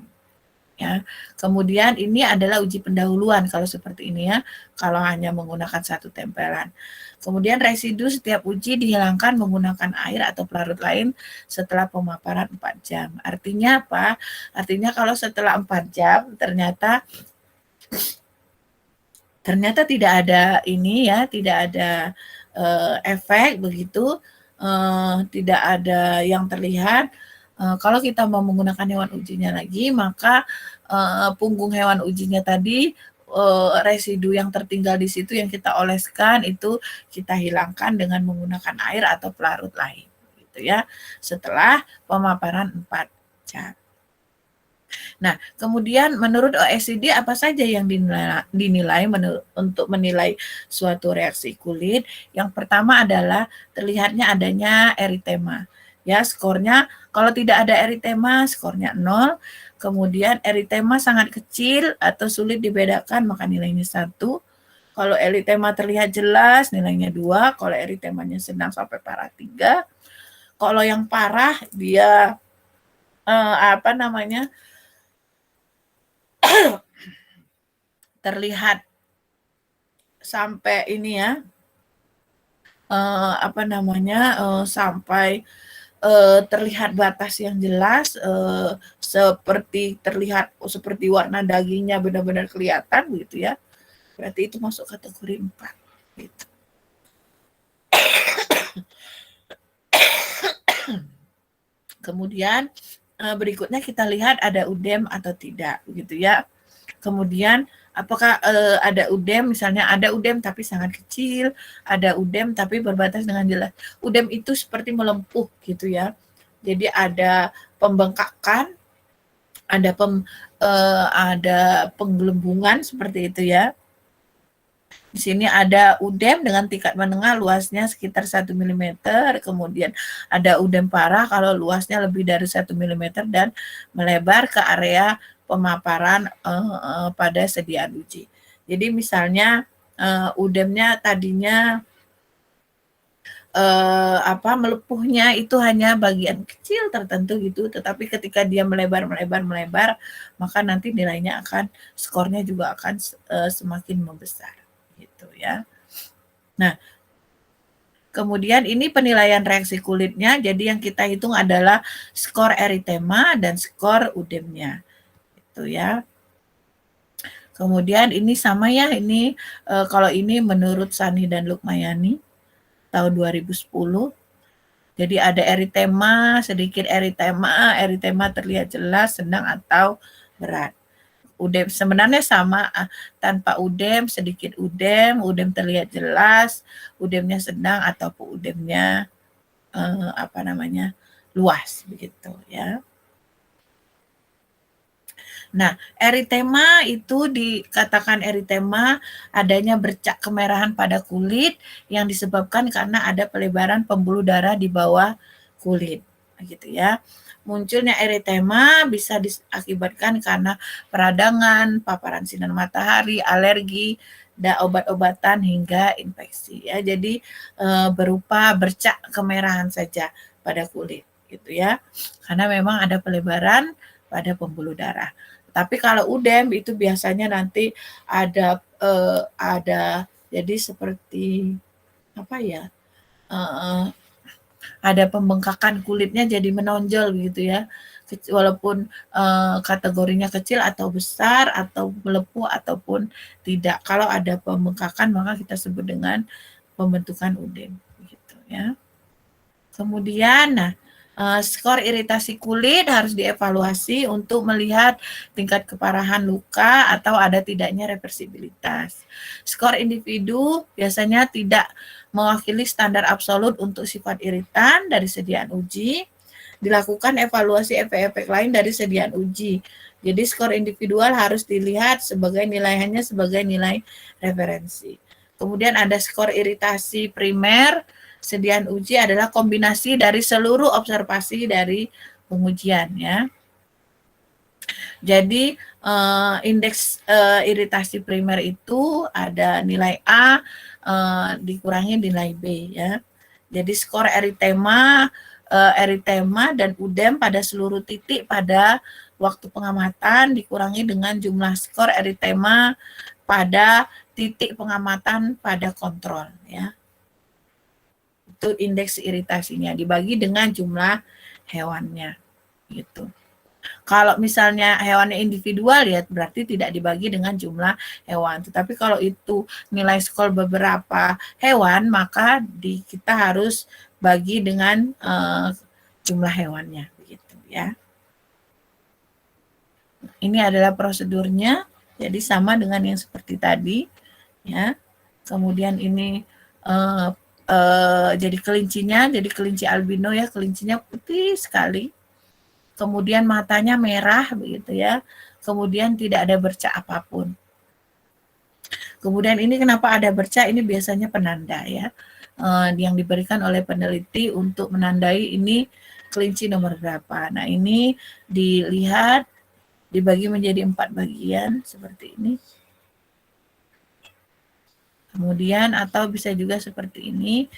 Ya. Kemudian ini adalah uji pendahuluan kalau seperti ini ya, kalau hanya menggunakan 1 tempelan. Kemudian residu setiap uji dihilangkan menggunakan air atau pelarut lain setelah pemaparan 4 jam. Artinya apa? Artinya kalau setelah 4 jam ternyata tidak ada ini ya, tidak ada efek begitu, tidak ada yang terlihat. Kalau kita mau menggunakan hewan ujinya lagi, maka punggung hewan ujinya tadi, residu yang tertinggal di situ yang kita oleskan itu kita hilangkan dengan menggunakan air atau pelarut lain, gitu ya. Setelah pemaparan 4 jam. Nah, kemudian menurut OECD apa saja yang dinilai untuk menilai suatu reaksi kulit? Yang pertama adalah terlihatnya adanya eritema. Ya, skornya kalau tidak ada eritema skornya 0. Kemudian eritema sangat kecil atau sulit dibedakan maka nilainya 1. Kalau eritema terlihat jelas nilainya 2. Kalau eritemanya sedang sampai parah 3. Kalau yang parah dia terlihat sampai ini ya, sampai terlihat batas yang jelas, seperti warna dagingnya benar-benar kelihatan begitu ya, berarti itu masuk kategori 4 gitu. Kemudian berikutnya kita lihat ada udem atau tidak begitu ya. Kemudian apakah ada udem, misalnya ada udem tapi sangat kecil, ada udem tapi berbatas dengan jelas. Udem itu seperti melempuh gitu ya. Jadi ada pembengkakan, ada penggelembungan seperti itu ya. Di sini ada udem dengan tingkat menengah luasnya sekitar 1 mm, kemudian ada udem parah kalau luasnya lebih dari 1 mm dan melebar ke area pemaparan pada sediaan uji. Jadi misalnya udemnya tadinya melepuhnya itu hanya bagian kecil tertentu gitu, tetapi ketika dia melebar, maka nanti nilainya skornya juga akan semakin membesar gitu ya. Nah, kemudian ini penilaian reaksi kulitnya, jadi yang kita hitung adalah skor eritema dan skor udemnya gitu ya. Kemudian ini sama ya, ini kalau ini menurut Sani dan Lukmayani tahun 2010. Jadi ada eritema, sedikit eritema terlihat jelas, sedang atau berat. Udem sebenarnya sama, tanpa udem, sedikit udem terlihat jelas, udemnya sedang ataupun udemnya luas begitu ya. Nah, eritema itu dikatakan eritema adanya bercak kemerahan pada kulit yang disebabkan karena ada pelebaran pembuluh darah di bawah kulit, gitu ya. Munculnya eritema bisa diakibatkan karena peradangan, paparan sinar matahari, alergi, dan obat-obatan hingga infeksi ya. Jadi berupa bercak kemerahan saja pada kulit, gitu ya. Karena memang ada pelebaran pada pembuluh darah. Tapi kalau udem itu biasanya nanti ada jadi seperti ada pembengkakan kulitnya jadi menonjol gitu ya. Walaupun kategorinya kecil atau besar atau melepuh ataupun tidak. Kalau ada pembengkakan maka kita sebut dengan pembentukan udem gitu ya. Kemudian skor iritasi kulit harus dievaluasi untuk melihat tingkat keparahan luka atau ada tidaknya reversibilitas. Skor individu biasanya tidak mewakili standar absolut untuk sifat iritan dari sediaan uji. Dilakukan evaluasi efek-efek lain dari sediaan uji. Jadi skor individual harus dilihat sebagai nilainya sebagai nilai referensi. Kemudian ada skor iritasi primer. Sediaan uji adalah kombinasi dari seluruh observasi dari pengujian ya. Jadi indeks iritasi primer itu ada nilai A dikurangi nilai B ya. Jadi skor eritema dan udem pada seluruh titik pada waktu pengamatan dikurangi dengan jumlah skor eritema pada titik pengamatan pada kontrol ya. Itu indeks iritasinya dibagi dengan jumlah hewannya gitu. Kalau misalnya hewannya individual ya berarti tidak dibagi dengan jumlah hewan. Tetapi kalau itu nilai skor beberapa hewan maka kita harus bagi dengan jumlah hewannya begitu ya. Ini adalah prosedurnya. Jadi sama dengan yang seperti tadi ya. Kemudian ini jadi kelincinya, jadi kelinci albino ya, kelincinya putih sekali. Kemudian matanya merah begitu ya. Kemudian tidak ada bercak apapun. Kemudian ini kenapa ada bercak? Ini biasanya penanda ya. Yang diberikan oleh peneliti untuk menandai ini kelinci nomor berapa. Nah, ini dilihat dibagi menjadi 4 bagian seperti ini. Kemudian atau bisa juga seperti ini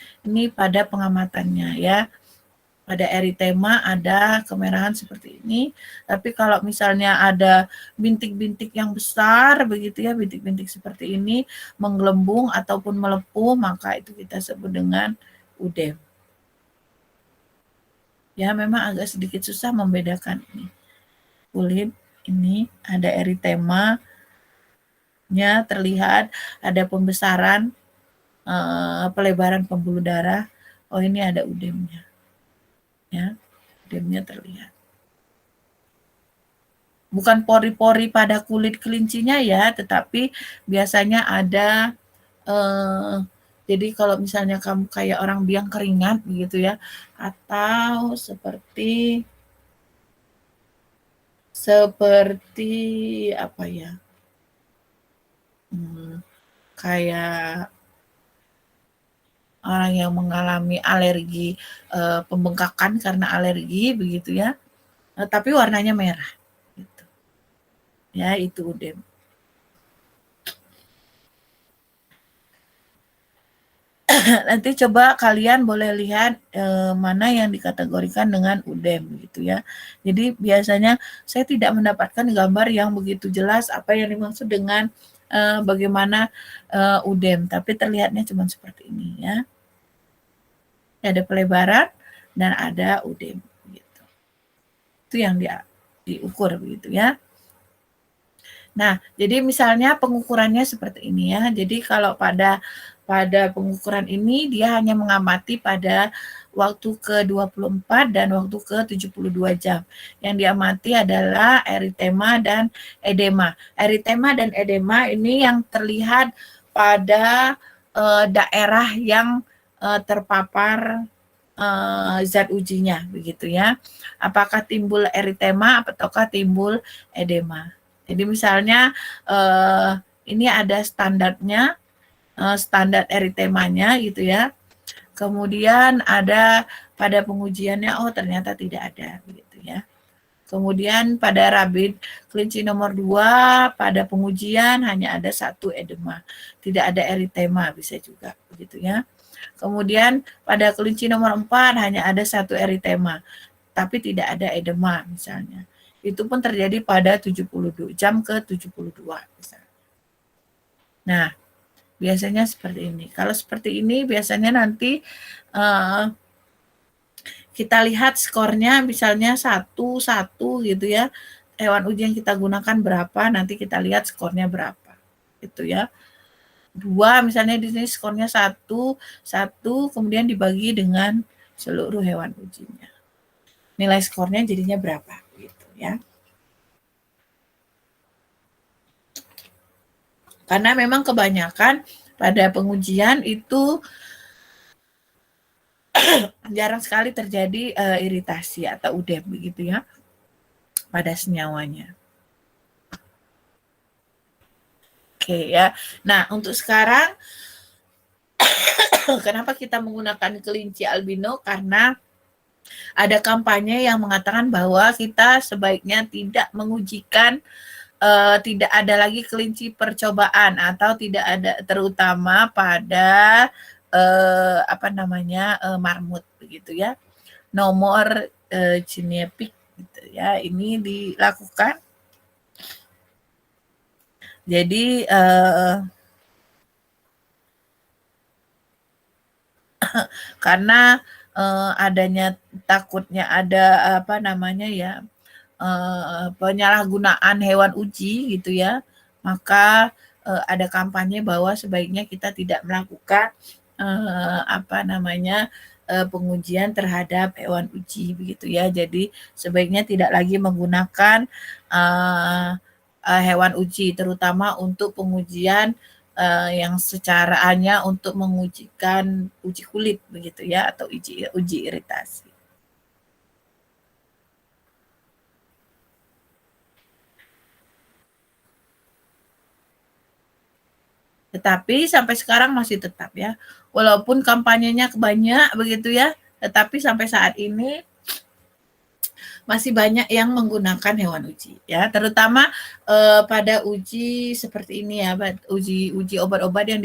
pada pengamatannya ya. Pada eritema ada kemerahan seperti ini, tapi kalau misalnya ada bintik-bintik yang besar begitu ya, bintik-bintik seperti ini menggelembung ataupun melepuh, maka itu kita sebut dengan udem. Ya, memang agak sedikit susah membedakan ini. Kulit ini ada eritema, terlihat ada pembesaran, pelebaran pembuluh darah. Oh, ini ada udemnya, ya, udemnya terlihat. Bukan pori-pori pada kulit kelincinya ya, tetapi biasanya ada. Jadi kalau misalnya kamu kayak orang biang keringat begitu ya, atau seperti apa ya? Kayak orang yang mengalami alergi, pembengkakan karena alergi begitu ya, tapi warnanya merah gitu. Ya, itu udem. Nanti coba kalian boleh lihat mana yang dikategorikan dengan udem gitu ya. Jadi biasanya saya tidak mendapatkan gambar yang begitu jelas apa yang dimaksud dengan bagaimana udem, tapi terlihatnya cuma seperti ini ya. Ada pelebaran dan ada udem gitu. Itu yang diukur begitu ya. Nah, jadi misalnya pengukurannya seperti ini ya. Jadi kalau pada pengukuran ini dia hanya mengamati pada waktu ke-24 dan waktu ke-72 jam. Yang diamati adalah eritema dan edema. Eritema dan edema ini yang terlihat pada daerah yang terpapar zat ujinya begitu ya. Apakah timbul eritema ataukah timbul edema. Jadi misalnya ini ada standarnya, standar eritemanya gitu ya. Kemudian ada pada pengujiannya, oh ternyata tidak ada begitu ya. Kemudian pada rabid kelinci nomor 2 pada pengujian hanya ada 1 edema, tidak ada eritema bisa juga begitu ya. Kemudian pada kelinci nomor 4 hanya ada 1 eritema, tapi tidak ada edema misalnya. Itu pun terjadi pada 72 jam ke-72 misalnya. Nah, biasanya seperti ini. Kalau seperti ini biasanya nanti kita lihat skornya misalnya 1 gitu ya. Hewan uji yang kita gunakan berapa, nanti kita lihat skornya berapa. Gitu ya. 2 misalnya di sini skornya 1 kemudian dibagi dengan seluruh hewan ujinya. Nilai skornya jadinya berapa gitu ya. Karena memang kebanyakan pada pengujian itu jarang sekali terjadi iritasi atau udem begitu ya pada senyawanya. Oke ya. Nah, untuk sekarang kenapa kita menggunakan kelinci albino? Karena ada kampanye yang mengatakan bahwa kita sebaiknya tidak mengujikan tidak ada lagi kelinci percobaan atau tidak ada terutama pada marmut begitu ya. Nomor genetik gitu ya. Ini dilakukan. Jadi karena adanya takutnya ada penyalahgunaan hewan uji gitu ya, maka ada kampanye bahwa sebaiknya kita tidak melakukan pengujian terhadap hewan uji begitu ya. Jadi sebaiknya tidak lagi menggunakan hewan uji, terutama untuk pengujian yang secara hanya untuk mengujikan uji kulit begitu ya, atau uji iritasi. Tetapi sampai sekarang masih tetap ya, walaupun kampanyenya banyak begitu ya, tetapi sampai saat ini masih banyak yang menggunakan hewan uji ya, terutama pada uji seperti ini ya, uji obat-obat yang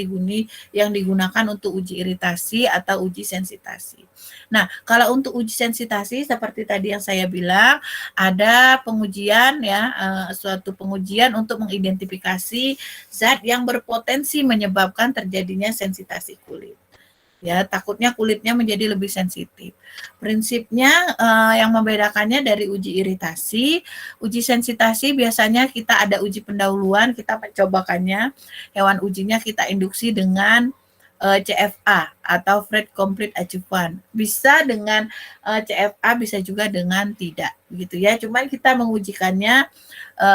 digunakan untuk uji iritasi atau uji sensitasi. Nah, kalau untuk uji sensitasi seperti tadi yang saya bilang, ada pengujian ya, suatu pengujian untuk mengidentifikasi zat yang berpotensi menyebabkan terjadinya sensitasi kulit. Ya, takutnya kulitnya menjadi lebih sensitif. Prinsipnya yang membedakannya dari uji iritasi, uji sensitasi biasanya kita ada uji pendahuluan, kita mencobakannya, hewan ujinya kita induksi dengan CFA atau Fred Complete Adjuvant. Bisa dengan CFA, bisa juga dengan tidak, begitu ya. Cuman kita mengujikannya,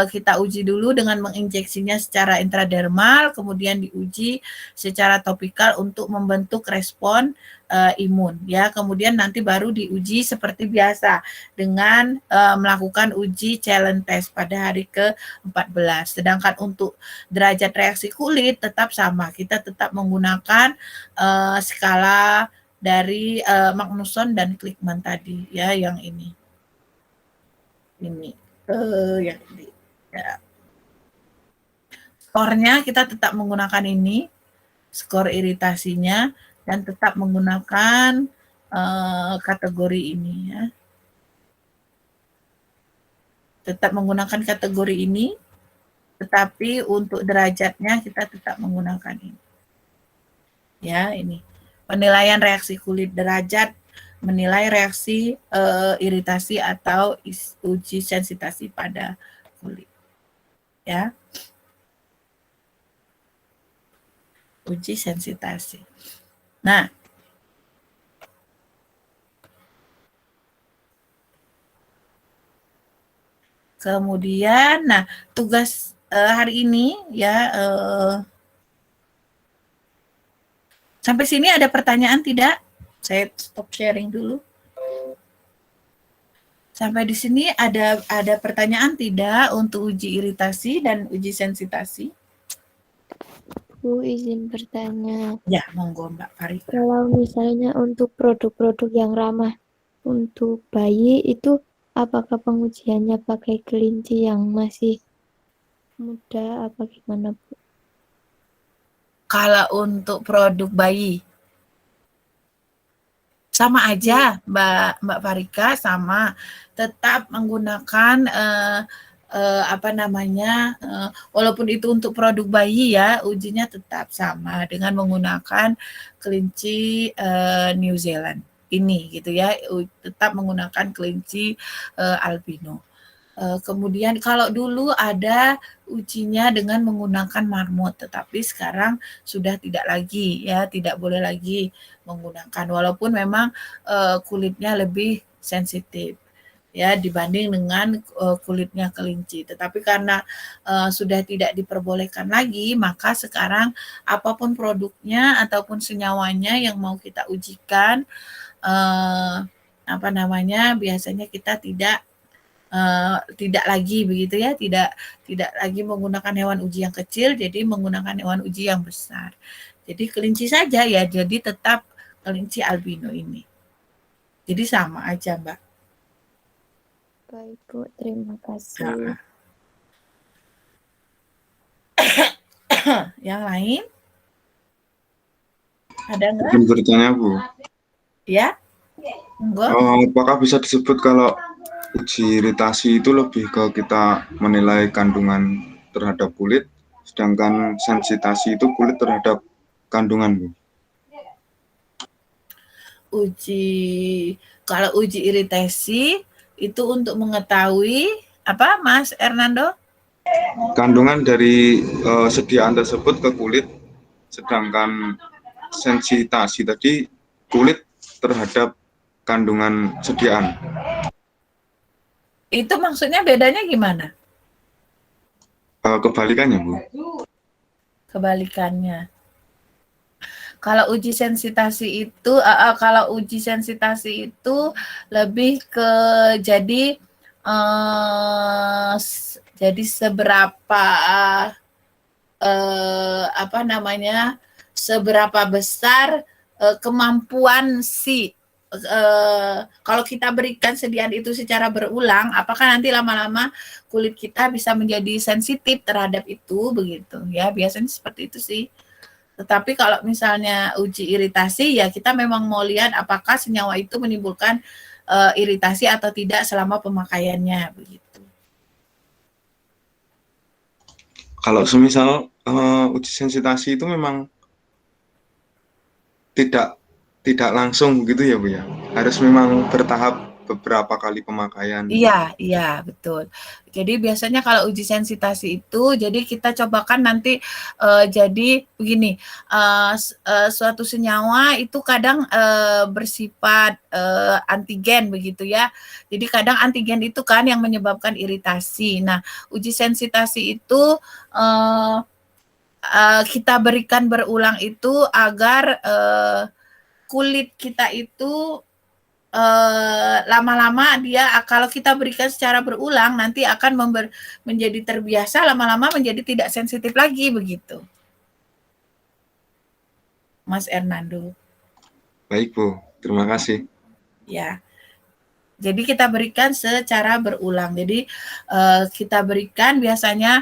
kita uji dulu dengan menginjeksinya secara intradermal, kemudian diuji secara topikal untuk membentuk respon imun, ya. Kemudian nanti baru diuji seperti biasa dengan melakukan uji challenge test pada hari ke-14. Sedangkan untuk derajat reaksi kulit tetap sama, kita tetap menggunakan skala dari Magnusson dan Klikman tadi, ya, yang ini yang ini ya. Skornya kita tetap menggunakan ini, skor iritasinya, dan tetap menggunakan kategori ini, ya. Tetap menggunakan kategori ini, tetapi untuk derajatnya kita tetap menggunakan ini. Ya, ini penilaian reaksi kulit derajat, menilai reaksi iritasi atau uji sensitasi pada kulit. Ya. Uji sensitasi. Nah, kemudian, nah tugas hari ini ya, sampai sini ada pertanyaan tidak? Saya stop sharing dulu. Sampai di sini ada pertanyaan tidak untuk uji iritasi dan uji sensitasi? Bu, izin bertanya. Ya, monggo Mbak Farika. Kalau misalnya untuk produk-produk yang ramah untuk bayi itu, apakah pengujiannya pakai kelinci yang masih muda apa gimana, Bu? Kalau untuk produk bayi, sama aja Mbak Farika, sama, tetap menggunakan walaupun itu untuk produk bayi ya, ujinya tetap sama dengan menggunakan kelinci New Zealand ini gitu ya, tetap menggunakan kelinci albino. Kemudian kalau dulu ada ujinya dengan menggunakan marmut, tetapi sekarang sudah tidak lagi ya, tidak boleh lagi menggunakan, walaupun memang kulitnya lebih sensitif ya dibanding dengan kulitnya kelinci. Tetapi karena sudah tidak diperbolehkan lagi, maka sekarang apapun produknya ataupun senyawanya yang mau kita ujikan, biasanya kita tidak lagi begitu ya, tidak lagi menggunakan hewan uji yang kecil, jadi menggunakan hewan uji yang besar. Jadi kelinci saja ya, jadi tetap kelinci albino ini. Jadi sama aja, Mbak. Baik, Bu, terima kasih. Yang lain? Ada nggak? Mungkin bertanya, Bu. Ya? Enggak? Apakah bisa disebut kalau uji iritasi itu lebih ke kita menilai kandungan terhadap kulit, sedangkan sensitasi itu kulit terhadap kandungan, Bu? Kalau uji iritasi itu untuk mengetahui apa, Mas Hernando? Kandungan dari sediaan tersebut ke kulit, sedangkan sensitasi tadi kulit terhadap kandungan sediaan. Itu maksudnya bedanya gimana? Kebalikannya, Bu. Kebalikannya. Kalau uji sensitasi itu, lebih ke jadi seberapa seberapa besar kemampuan kalau kita berikan sediaan itu secara berulang, apakah nanti lama-lama kulit kita bisa menjadi sensitif terhadap itu, begitu ya, biasanya seperti itu sih. Tetapi kalau misalnya uji iritasi, ya kita memang mau lihat apakah senyawa itu menimbulkan iritasi atau tidak selama pemakaiannya, begitu. Kalau semisal uji sensitasi itu memang tidak tidak langsung gitu ya Bu ya? Harus memang bertahap beberapa kali pemakaian gitu. Iya, iya, betul. Jadi biasanya kalau uji sensitasi itu, jadi kita cobakan nanti, jadi begini, suatu senyawa itu kadang, bersifat, antigen begitu ya. Jadi kadang antigen itu kan yang menyebabkan iritasi. Nah, uji sensitasi itu, kita berikan berulang itu agar, kulit kita itu lama-lama dia kalau kita berikan secara berulang nanti akan menjadi terbiasa, lama-lama menjadi tidak sensitif lagi begitu, Mas Hernando. Baik Bu, terima kasih. Ya. Jadi kita berikan secara berulang. Jadi kita berikan biasanya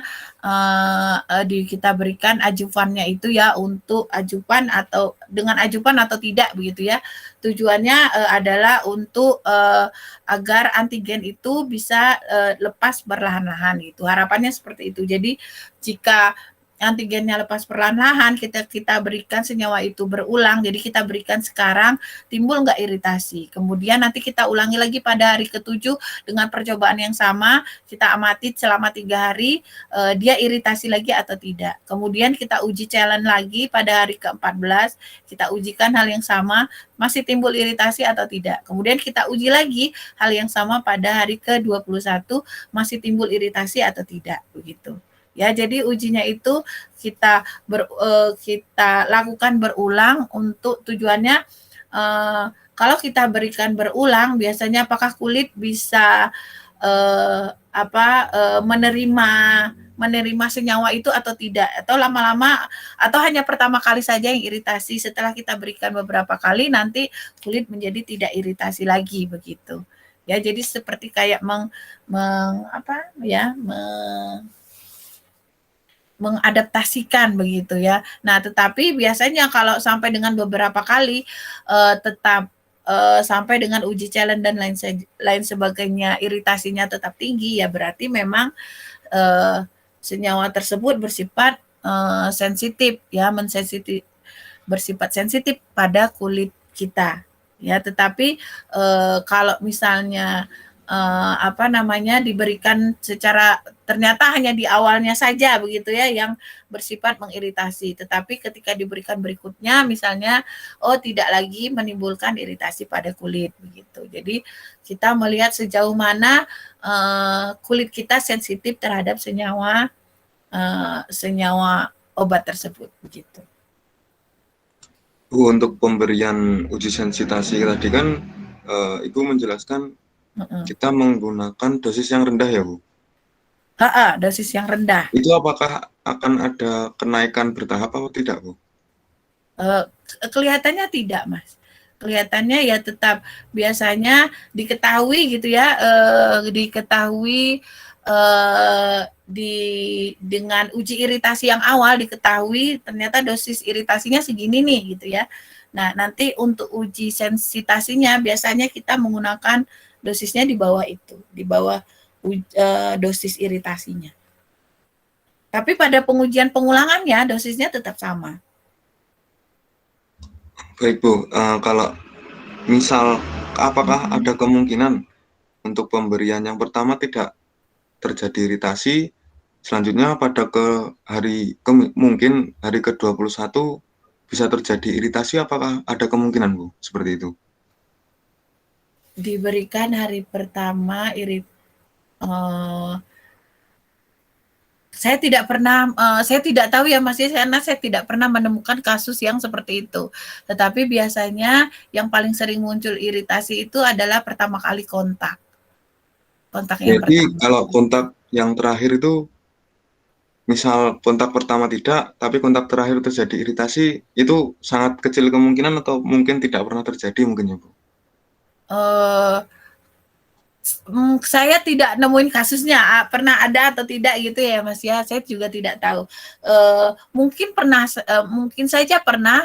kita berikan ajuvannya itu ya untuk ajuvan atau dengan ajuvan atau tidak begitu ya. Tujuannya adalah untuk agar antigen itu bisa lepas perlahan-lahan gitu. Harapannya seperti itu. Jadi jika antigennya lepas perlahan-lahan, kita berikan senyawa itu berulang, jadi kita berikan sekarang, timbul nggak iritasi. Kemudian nanti kita ulangi lagi pada hari ke-7 dengan percobaan yang sama, kita amati selama 3 hari, dia iritasi lagi atau tidak. Kemudian kita uji challenge lagi pada hari ke-14, kita ujikan hal yang sama, masih timbul iritasi atau tidak. Kemudian kita uji lagi hal yang sama pada hari ke-21, masih timbul iritasi atau tidak, begitu. Ya, jadi ujinya itu kita lakukan berulang untuk tujuannya kalau kita berikan berulang biasanya apakah kulit bisa menerima senyawa itu atau tidak, atau lama-lama atau hanya pertama kali saja yang iritasi, setelah kita berikan beberapa kali nanti kulit menjadi tidak iritasi lagi begitu. Ya, jadi seperti kayak mengadaptasikan begitu ya. Nah, tetapi biasanya kalau sampai dengan beberapa kali tetap sampai dengan uji challenge dan lain sebagainya iritasinya tetap tinggi ya berarti memang senyawa tersebut bersifat sensitif ya, bersifat sensitif pada kulit kita ya. Tetapi kalau misalnya diberikan secara ternyata hanya di awalnya saja begitu ya yang bersifat mengiritasi, tetapi ketika diberikan berikutnya misalnya tidak lagi menimbulkan iritasi pada kulit begitu. Jadi kita melihat sejauh mana kulit kita sensitif terhadap senyawa obat tersebut begitu. Bu, untuk pemberian uji sensitasi tadi kan Ibu menjelaskan kita menggunakan dosis yang rendah ya Bu? Dosis yang rendah. Itu apakah akan ada kenaikan bertahap atau tidak Bu? Kelihatannya tidak Mas. Kelihatannya ya tetap biasanya diketahui gitu ya, dengan uji iritasi yang awal diketahui ternyata dosis iritasinya segini nih gitu ya. Nah, nanti untuk uji sensitasinya biasanya kita menggunakan dosisnya di bawah itu, di bawah dosis iritasinya. Tapi pada pengujian pengulangannya dosisnya tetap sama. Baik Bu, kalau misal apakah ada kemungkinan untuk pemberian yang pertama tidak terjadi iritasi, selanjutnya pada mungkin hari ke-21 bisa terjadi iritasi, apakah ada kemungkinan Bu seperti itu? Diberikan hari pertama saya tidak tahu ya Mas, karena saya tidak pernah menemukan kasus yang seperti itu. Tetapi biasanya yang paling sering muncul iritasi itu adalah pertama kali kontak. Jadi kalau kontak yang terakhir itu, misal kontak pertama tidak, tapi kontak terakhir terjadi iritasi, itu sangat kecil kemungkinan atau mungkin tidak pernah terjadi mungkin ya Bu? Saya tidak nemuin kasusnya, pernah ada atau tidak gitu ya Mas ya, saya juga tidak tahu. Mungkin saja pernah,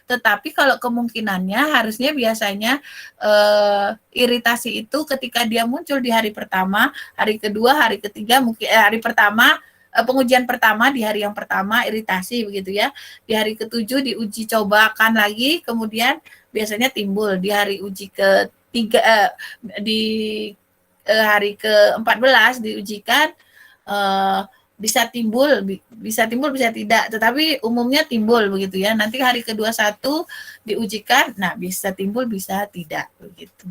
tetapi kalau kemungkinannya harusnya biasanya iritasi itu ketika dia muncul di hari pertama, hari kedua, hari ketiga, mungkin hari pertama, pengujian pertama di hari yang pertama iritasi begitu ya, di hari ke-7 diuji cobakan lagi, kemudian biasanya timbul di hari uji ketiga, di hari ke-14 diujikan, bisa timbul, bisa tidak, tetapi umumnya timbul begitu ya. Nanti hari ke-21 diujikan, nah bisa timbul, bisa tidak begitu.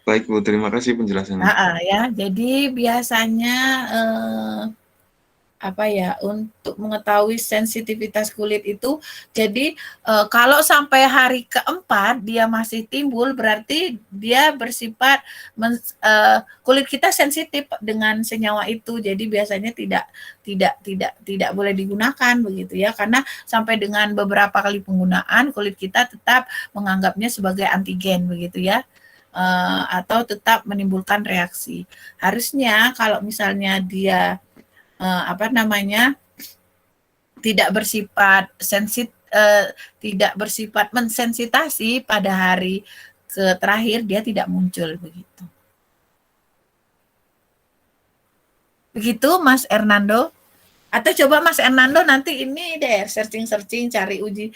Baik Bu, terima kasih penjelasannya. Ya, jadi biasanya untuk mengetahui sensitivitas kulit itu, jadi kalau sampai hari keempat dia masih timbul, berarti dia bersifat kulit kita sensitif dengan senyawa itu. Jadi biasanya tidak boleh digunakan begitu ya, karena sampai dengan beberapa kali penggunaan kulit kita tetap menganggapnya sebagai antigen begitu ya. Atau tetap menimbulkan reaksi. Harusnya kalau misalnya dia tidak bersifat tidak bersifat mensensitasi pada hari terakhir, dia tidak muncul begitu. Begitu Mas Hernando. Atau coba Mas Hernando nanti ini deh searching cari uji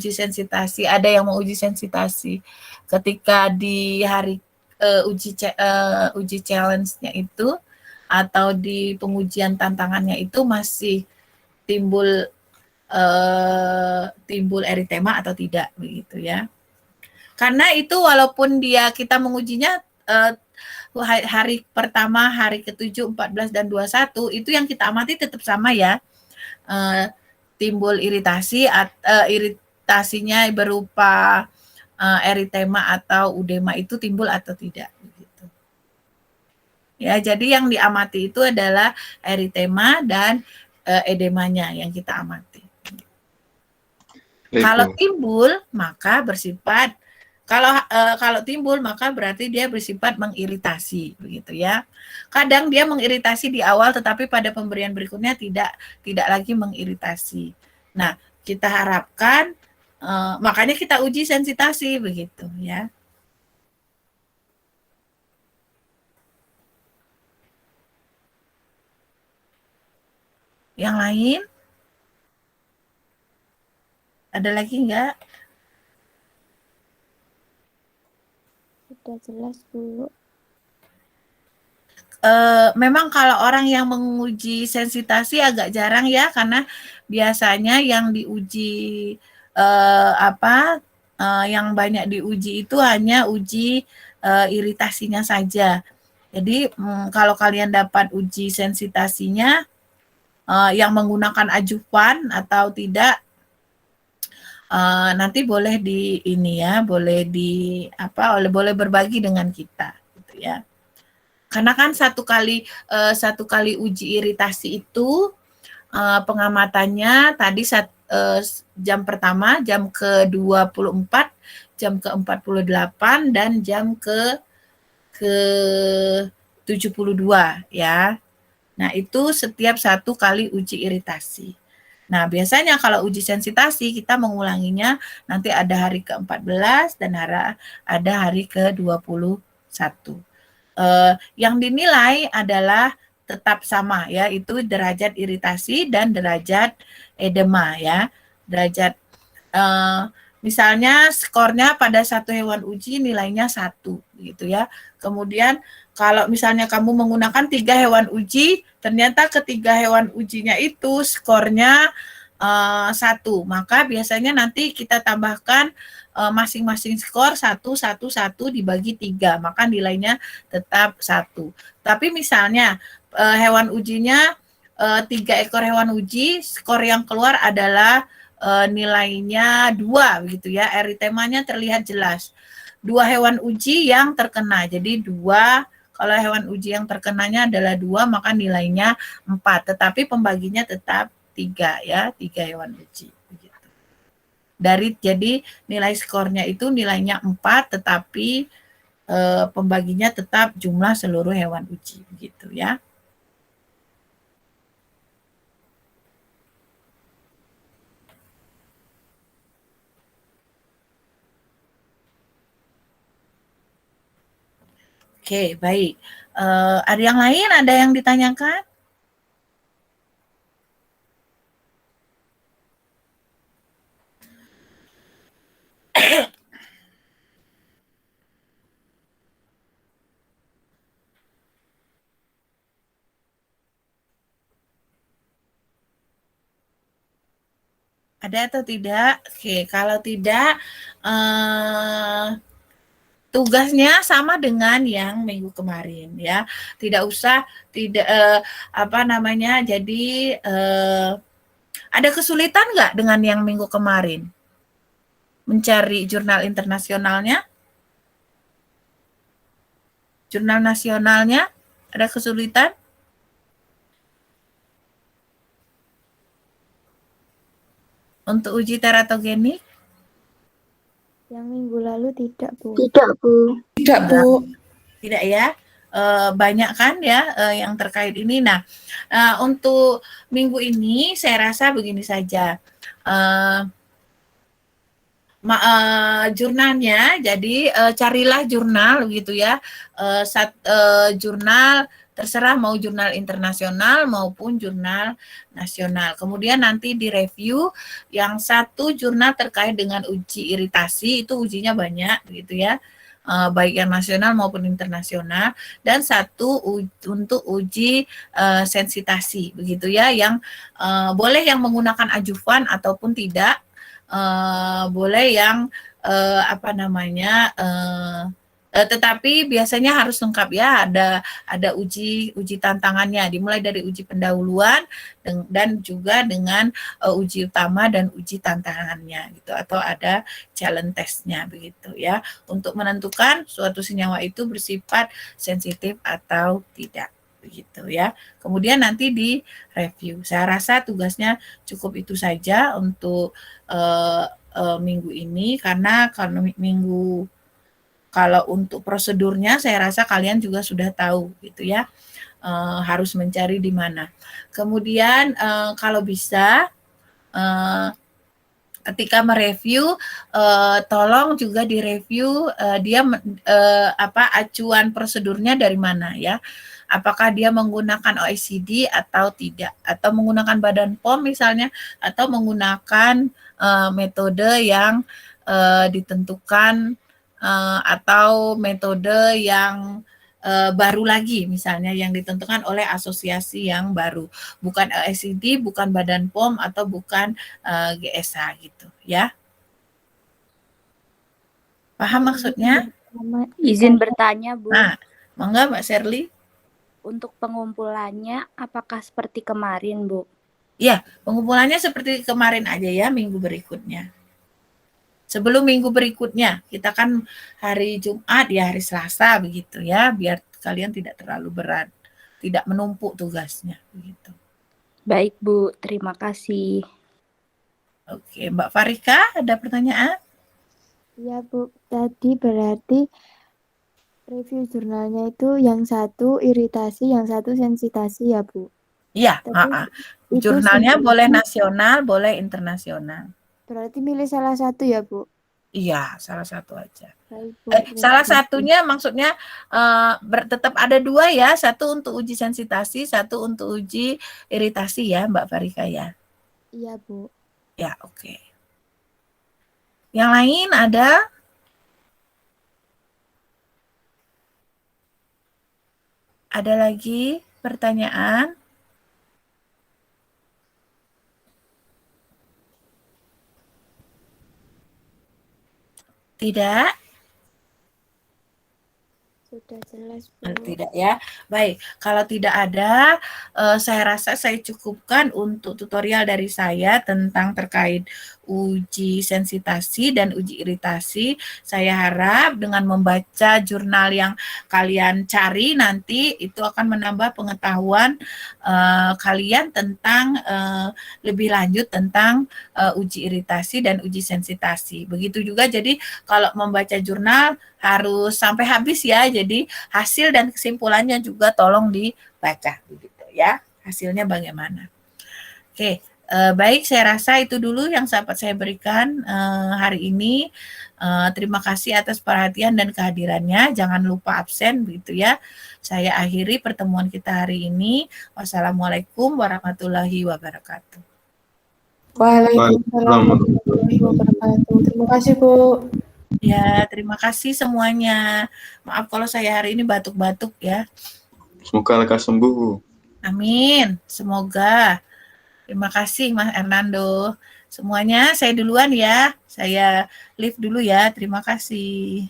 sensitasi. Ada yang mau uji sensitasi ketika di hari uji challenge-nya itu, atau di pengujian tantangannya itu masih timbul eritema atau tidak begitu ya. Karena itu walaupun kita mengujinya hari pertama, hari ke-7, 14 dan 21 itu yang kita amati tetap sama ya. Timbul iritasinya berupa eritema atau udema itu timbul atau tidak begitu. Ya, jadi yang diamati itu adalah eritema dan edemanya yang kita amati. Kalau timbul maka bersifat kalau timbul maka berarti dia bersifat mengiritasi begitu ya. Kadang dia mengiritasi di awal tetapi pada pemberian berikutnya tidak lagi mengiritasi. Nah, kita harapkan makanya kita uji sensitasi begitu ya. Yang lain? Ada lagi enggak? Sudah jelas Bu. Memang kalau orang yang menguji sensitasi agak jarang ya, karena biasanya yang diuji yang banyak diuji itu hanya uji iritasinya saja. Jadi kalau kalian dapat uji sensitasinya yang menggunakan ajuvan atau tidak, nanti boleh boleh berbagi dengan kita gitu ya. Karena kan satu kali uji iritasi itu pengamatannya tadi jam pertama, jam ke-24, jam ke-48 dan jam ke-72 ya. Nah, itu setiap satu kali uji iritasi. Nah, biasanya kalau uji sensitasi kita mengulanginya nanti ada hari ke-14 dan ada hari ke-21. Yang dinilai adalah tetap sama ya, itu derajat iritasi dan derajat edema ya. Derajat misalnya skornya pada satu hewan uji nilainya 1 gitu ya. Kemudian kalau misalnya kamu menggunakan 3 hewan uji, ternyata ketiga hewan ujinya itu skornya 1, maka biasanya nanti kita tambahkan masing-masing skor 1, 1, 1 dibagi 3, maka nilainya tetap 1. Tapi misalnya hewan ujinya 3 ekor hewan uji, skor yang keluar adalah nilainya 2 begitu ya, eritemanya terlihat jelas. 2 hewan uji yang terkena, jadi 2, kalau hewan uji yang terkenanya adalah 2, maka nilainya 4, tetapi pembaginya tetap 3 ya, 3 hewan uji. Jadi nilai skornya itu nilainya 4, tetapi pembaginya tetap jumlah seluruh hewan uji begitu ya. Oke, baik. Ada yang lain? Ada yang ditanyakan? Ada atau tidak? Oke, kalau tidak, tugasnya sama dengan yang minggu kemarin ya. Tidak usah jadi ada kesulitan nggak dengan yang minggu kemarin? Mencari jurnal internasionalnya? Jurnal nasionalnya ada kesulitan? Untuk uji teratogenik? Yang minggu lalu tidak, Bu. Tidak, Bu. Tidak, Bu. Tidak ya? Banyak kan ya yang terkait ini. Nah, untuk minggu ini saya rasa begini saja. Jurnalnya, jadi carilah jurnal gitu ya. Jurnal terserah mau jurnal internasional maupun jurnal nasional. Kemudian nanti direview yang satu jurnal terkait dengan uji iritasi, itu ujinya banyak gitu ya. Baik yang nasional maupun internasional, dan satu untuk uji sensitasi begitu ya, yang boleh yang menggunakan ajuvan ataupun tidak, boleh yang tetapi biasanya harus lengkap ya, ada uji tantangannya, dimulai dari uji pendahuluan dan juga dengan uji utama dan uji tantangannya gitu, atau ada challenge testnya begitu ya, untuk menentukan suatu senyawa itu bersifat sensitif atau tidak begitu ya. Kemudian nanti di review. Saya rasa tugasnya cukup itu saja untuk minggu ini, karena kalau untuk prosedurnya saya rasa kalian juga sudah tahu gitu ya, harus mencari di mana. Kemudian kalau bisa ketika mereview, tolong juga direview dia acuan prosedurnya dari mana ya. Apakah dia menggunakan OECD atau tidak, atau menggunakan Badan POM misalnya, atau menggunakan metode yang ditentukan, atau metode yang baru lagi, misalnya yang ditentukan oleh asosiasi yang baru, bukan OECD, bukan Badan POM, atau bukan GSH gitu ya. Paham maksudnya? Izin bertanya, Bu. Nah, monggo Mbak Sherly. Untuk pengumpulannya apakah seperti kemarin, Bu? Iya, pengumpulannya seperti kemarin aja ya, minggu berikutnya. Sebelum minggu berikutnya, kita kan hari Jumat ya, hari Selasa begitu ya, biar kalian tidak terlalu berat, tidak menumpuk tugasnya begitu. Baik, Bu, terima kasih. Oke, Mbak Farika ada pertanyaan? Iya, Bu. Tadi berarti review jurnalnya itu yang satu iritasi, yang satu sensitasi ya, Bu? Iya, jurnalnya boleh nasional, boleh internasional. Berarti milih salah satu ya, Bu? Iya, salah satu aja. Baik, Bu. Salah satunya maksudnya tetap ada dua ya, satu untuk uji sensitasi, satu untuk uji iritasi ya, Mbak Farika ya? Iya, Bu. Ya, oke. Yang lain ada? Ada lagi pertanyaan? Tidak? Sudah jelas, Bu. Tidak ya. Baik, kalau tidak ada, saya rasa saya cukupkan untuk tutorial dari saya tentang terkait uji sensitasi dan uji iritasi. Saya harap dengan membaca jurnal yang kalian cari nanti itu akan menambah pengetahuan kalian tentang lebih lanjut tentang uji iritasi dan uji sensitasi. Begitu juga, jadi kalau membaca jurnal harus sampai habis ya. Jadi hasil dan kesimpulannya juga tolong dibaca begitu ya. Hasilnya bagaimana. Oke, baik, saya rasa itu dulu yang dapat saya berikan hari ini. Terima kasih atas perhatian dan kehadirannya. Jangan lupa absen begitu ya. Saya akhiri pertemuan kita hari ini. Wassalamualaikum warahmatullahi wabarakatuh. Waalaikumsalam warahmatullahi wabarakatuh. Terima kasih, Bu. Ya, terima kasih semuanya. Maaf kalau saya hari ini batuk-batuk ya. Semoga lekas sembuh, Bu. Amin. Semoga. Terima kasih Mas Hernando. semuanya. Saya duluan ya. Saya leave dulu ya. Terima kasih.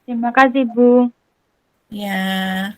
Terima kasih, Bu. Ya.